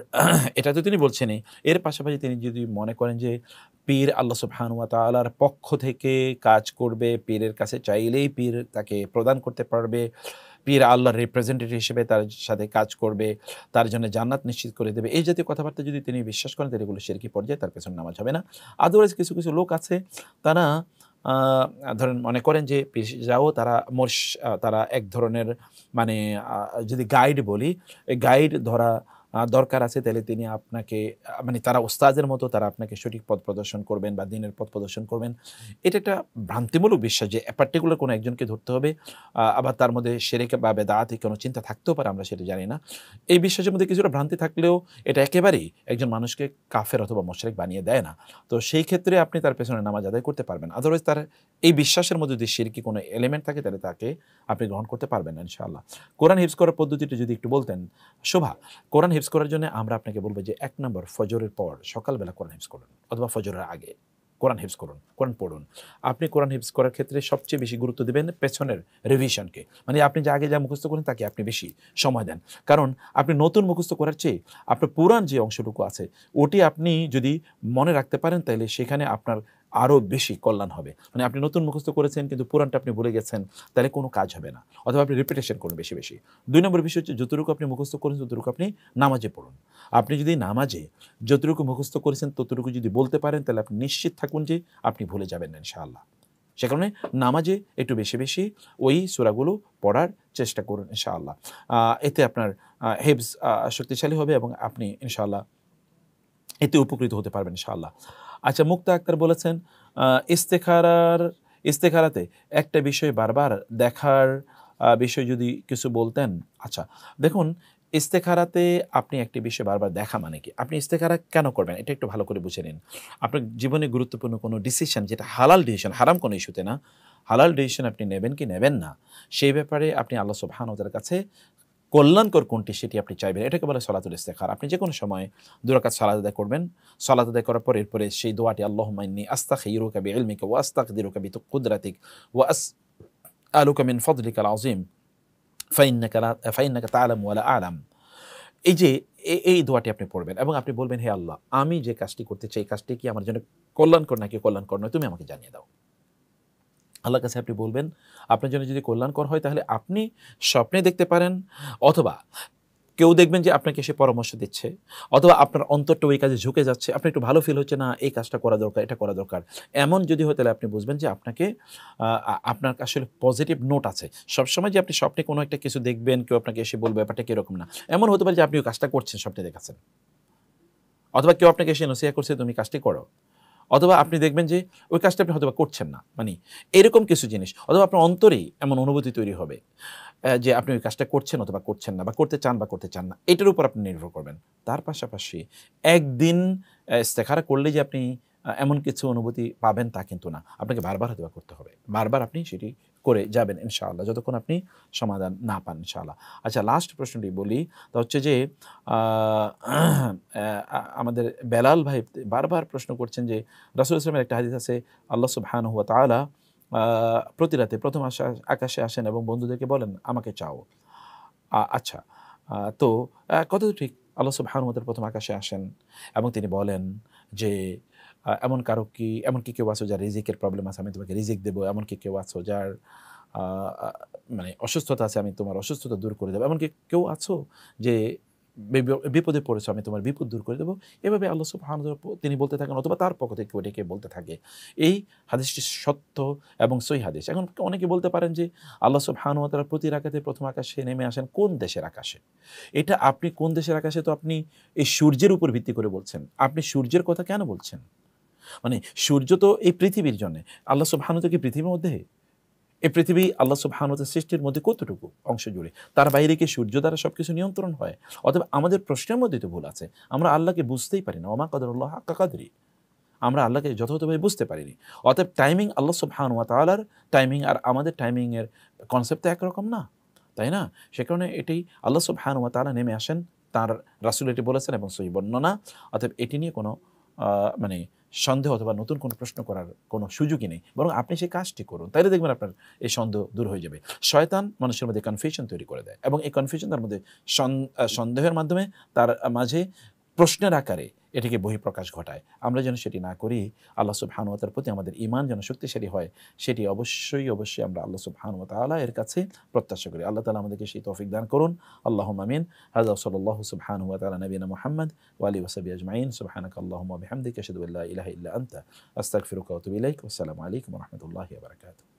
এটা তো তিনি বলছেনই। এর পাশাপাশি তিনি যদি মনে করেন যে পীর আল্লাহ সুবহানাহু ওয়া তাআলার পক্ষ থেকে কাজ করবে, পীরের কাছে চাইলেই পীর তাকে প্রদান করতে পারবে, পীর আল্লাহর রিপ্রেজেন্টেটিভ হিসেবে তার সাথে কাজ করবে, তার জন্য জান্নাত নিশ্চিত করে দেবে, এই জাতীয় কথাবার্তা যদি তিনি বিশ্বাস করেন তাহলে এগুলো শিরকি পর্যায়ে, তার পেছনে নামাজ হবে না। আদারওয়াইজ কিছু কিছু লোক আছে তারা ধরেন মনে করেন যে পীর যাও তারা এক ধরনের মানে যদি গাইড বলি, এই গাইড ধরা দরকার আছে, তাহলে তিনি আপনাকে মানে তারা ওস্তাদের মতো তারা আপনাকে সঠিক পথ প্রদর্শন করবেন বা দ্বীনের পথ প্রদর্শন করবেন। এটা একটা ভ্রান্তিমূলক বিশ্বাস যে পার্টিকুলার কোনো একজনকে ধরতে হবে, আবার তার মধ্যে শিরক বা বেদাতি কোনো চিন্তা থাকতেও পারে, আমরা সেটা জানি না। এই বিশ্বাসের মধ্যে কিছুটা ভ্রান্তি থাকলেও এটা একেবারেই একজন মানুষকে কাফের অথবা মুশরিক বানিয়ে দেয় না। তো সেই ক্ষেত্রে আপনি তার পেছনে নামাজ আদায় করতে পারবেন। আদারওয়াইজ তার এই বিশ্বাসের মধ্যে যদি শিরকি কোনো এলিমেন্ট থাকে তাহলে তাকে আপনি গ্রহণ করতে পারবেন না ইনশাআল্লাহ। কোরআন হিফজ করার পদ্ধতিটা যদি একটু বলতেন শোভা। কোরআন হিফজ করার জন্য আমরা আপনাকে বলবো যে ১ নম্বর ফজরের পর সকালবেলা কোরআন হিফজ করুন, অথবা ফজরের আগে কোরআন হিফজ করুন, কোরআন পড়ুন। আপনি কোরআন হিফজ করার ক্ষেত্রে সবচেয়ে বেশি গুরুত্ব দেবেন পেছনের রিভিশনকে, মানে আপনি যে আগে যা মুখস্থ করেন তাকে আপনি বেশি সময় দেন। কারণ আপনি নতুন মুখস্থ করার চেয়ে আপনার পুরান যে অংশটুকু আছে ওটি আপনি যদি মনে রাখতে পারেন তাহলে সেখানে আপনার আরও বেশি কল্যাণ হবে। মানে আপনি নতুন মুখস্থ করেছেন কিন্তু পুরানটা আপনি ভুলে গেছেন, তাহলে কোনো কাজ হবে না। অথবা আপনি রিপিটেশন করুন বেশি বেশি। ২ নম্বর বিষয় হচ্ছে যতটুকু আপনি মুখস্থ করেন ততটুকু আপনি নামাজে পড়ুন। আপনি যদি নামাজে যতটুকু মুখস্থ করেছেন ততটুকু যদি বলতে পারেন তাহলে আপনি নিশ্চিত থাকুন যে আপনি ভুলে যাবেন না ইনশাআল্লাহ। সে কারণে নামাজে একটু বেশি বেশি ওই সূরাগুলো পড়ার চেষ্টা করুন ইনশাআল্লাহ। এতে আপনার হিফজ শক্তিশালী হবে এবং আপনি ইনশাআল্লাহ এতে উপকৃত হতে পারবেন ইনশাআল্লাহ। আচ্ছা, মুক্তা আক্তার বলেছেন ইস্তেখারাতে একটা বিষয় বারবার দেখার বিষয় যদি কিছু বলতেন। আচ্ছা, দেখুন ইস্তেখারাতে আপনি একটি বিষয় বারবার দেখা মানে কি? আপনি ইস্তেখারা কেন করবেন? এটা একটু ভালো করে বুঝে নিন। আপনার জীবনে গুরুত্বপূর্ণ কোনো ডিসিশন যেটা হালাল ডিসিশন, হারাম কোনো ইস্যুতে না, হালাল ডিসিশন আপনি নেবেন কি নেবেন না, সেই ব্যাপারে আপনি আল্লাহ সুবহানাহু ওয়া তাআলার কাছে কল্যাণকর কোনটি সেটি আপনি চাইবেন। এটাকে বলে সলাতুল ইস্তেখারা। আপনি যেকোনো সময় ২ রাকাত সালাত আদায় করবেন। সালাত আদায় করার পর এরপরে সেই দোয়াটি আল্লাহুম্মা ইন্নী আস্তাখিরুকা বিইলমিকা ওয়া আস্তাকদিরুকা বিকুদরাতিক ওয়া আসআলুকা মিন ফাদলিকাল আযীম ফাইন্নাকা তা'লামু ওয়া লা আ'লাম। এই যে এই দোয়াটি আপনি পড়বেন এবং আপনি বলবেন, হে আল্লাহ, আমি যে কাজটি করতে চাই এই কাজটি কি আমার জন্য কল্যাণকর নাকি কল্যাণকর নয়, তুমি আমাকে জানিয়ে দাও। আল্লাহর কাছে আপনি বলবেন, আপনার জন্য যদি কল্যাণকর হয় তাহলে আপনি স্বপ্নে দেখতে পারেন, অথবা কেউ দেখবেন যে আপনাকে এসে পরামর্শ দিচ্ছে, অথবা আপনার অন্তরটা ওই কাজে ঝুঁকে যাচ্ছে, আপনার একটু ভালো ফিল হচ্ছে, না এই কাজটা করা দরকার, এটা করা দরকার। এমন যদি হয় তাহলে আপনি বুঝবেন যে আপনাকে আপনার আসলে পজিটিভ নোট আছে। সবসময় যে আপনি স্বপ্নে কোনো একটা কিছু দেখবেন, কেউ আপনাকে এসে বলবে, ব্যাপারটা কীরকম না। এমন হতে পারে যে আপনি ওই কাজটা করছেন, স্বপ্নে দেখাচ্ছেন, অথবা কেউ আপনাকে এসে নসিহত করছে তুমি কাজটি করো, অথবা আপনি দেখবেন যে ওই কাজটা আপনি হয়তোবা করছেন না, মানে এরকম কিছু জিনিস, অথবা আপনার অন্তরেই এমন অনুভূতি তৈরি হবে যে আপনি ওই কাজটা করছেন অথবা করছেন না, বা করতে চান বা করতে চান না, এটার উপর আপনি নির্ভর করবেন। তার পাশাপাশি একদিন ইস্তেখারা করলে যে আপনি এমন কিছু অনুভূতি পাবেন তা কিন্তু না, আপনাকে বারবার হয়তোবা করতে হবে, বারবার আপনি সেটি করে যাবেন ইনশাআল্লাহ, যতক্ষণ আপনি সমাধান না পান ইনশাআল্লাহ। আচ্ছা, লাস্ট প্রশ্নটি বলি। তা হচ্ছে যে আমাদের বেলাল ভাই বারবার প্রশ্ন করছেন যে রাসূল ইসলামের একটা হাদিস আছে, আল্লাহ সুবহানাহু ওয়া তাআলা প্রতি রাতে প্রথম আকাশে আসেন এবং বন্ধুদেরকে বলেন আমাকে চাও। আচ্ছা, তো কতদূর ঠিক আল্লাহ সুবহানাহু ওয়া তাআলা প্রথম আকাশে আসেন এবং তিনি বলেন যে এমন কি কেউ আছো যার রিজিকের প্রবলেম আছে, আমি তোমাকে রিজিক দেবো। এমন কি কেউ আছো যার আ আ মানে অসুস্থতা আছে, আমি তোমার অসুস্থতা দূর করে দেবো। এমনকি কেউ আছো যে বিপদে পড়েছো, আমি তোমার বিপদ দূর করে দেবো। এভাবে আল্লাহ সুবহানাহু ওয়া তাআলা তিনি বলতে থাকেন, অথবা তার পক্ষ থেকে কেউ ডেকে বলতে থাকে। এই হাদিসটি সত্য এবং সহিহ হাদিস। এখন অনেকে বলতে পারেন যে আল্লাহ সুবহানাহু ওয়া তাআলা প্রতি রাকাতে প্রথম আকাশে নেমে আসেন কোন দেশের আকাশে? এটা আপনি কোন দেশের আকাশে, তো আপনি এই সূর্যের উপর ভিত্তি করে বলছেন। আপনি সূর্যের কথা কেন বলছেন? মানে সূর্য তো এই পৃথিবীর জন্যে। আল্লাহ সুবহানাহু ওয়া তাআলা কি পৃথিবীর মধ্যে? এই পৃথিবী আল্লাহ সুবহানাহু ওয়া তাআলার সৃষ্টির মধ্যে কতটুকু অংশ জুড়ে? তার বাইরে কি সূর্য দ্বারা সবকিছু নিয়ন্ত্রণ হয়? অতএব আমাদের প্রশ্নের মধ্যেই তো ভুল আছে। আমরা আল্লাহকে বুঝতেই পারি না। ওমা কাদারুল্লাহ হাক্কা কাদরি। আমরা আল্লাহকে যথাযথভাবে বুঝতে পারিনি। অতএব টাইমিং আল্লাহ সুবহানাহু ওয়া তাআলার টাইমিং আর আমাদের টাইমিং এর কনসেপ্ট তো একরকম না। তাই না? সে কারণে এটি আল্লাহ সুবহানাহু ওয়া তাআলা নেমে আসেন, তার রাসূল এটি বলেছেন এবং সহিহ বর্ণনা। অতএব এটি নিয়ে কোনো মানে সন্দেহ অথবা নতুন কোনো প্রশ্ন করার কোনো সুযোগই নেই। বরং আপনি সেই কাজটি করুন। তাইলে দেখবেন আপনার এই সন্দেহ দূর হয়ে যাবে। শয়তান মানুষের মধ্যে কনফিউশন তৈরি করে দেয় এবং এই কনফিউশন তার মধ্যে সন্দেহের মাধ্যমে তার মাঝে প্রশ্নের আকারে এটিকে বহিঃপ্রকাশ ঘটায়। আমরা যেন সেটি না করি, আল্লাহ সুবহানাহু ওয়া তাআলার প্রতি আমাদের ঈমান যেন শক্তিশালী হয়, সেটি অবশ্যই আমরা আল্লাহ সুবহানাহু ওয়া তাআলা এর কাছে প্রত্যাশা করি। আল্লাহ তাআলা আমাদেরকে সেই তৌফিক দান করুন। আল্লাহুম্মা আমিন। হাযা সাল্লাল্লাহু সুবহানাহু ওয়া তাআলা নবিয়িনা মুহাম্মদ ওয়া আলিহি ওয়া সাহবিহি আজমাইন। সুবহানাকা আল্লাহুম্মা ওয়া বিহামদিকা আশহাদু আল্লা ইলাহা ইল্লা আনতা আস্তাগফিরুকা ওয়া আতুবু ইলাইক। ওয়াসসালামু আলাইকুম ওয়া রাহমাতুল্লাহি ওয়া বারাকাতুহু।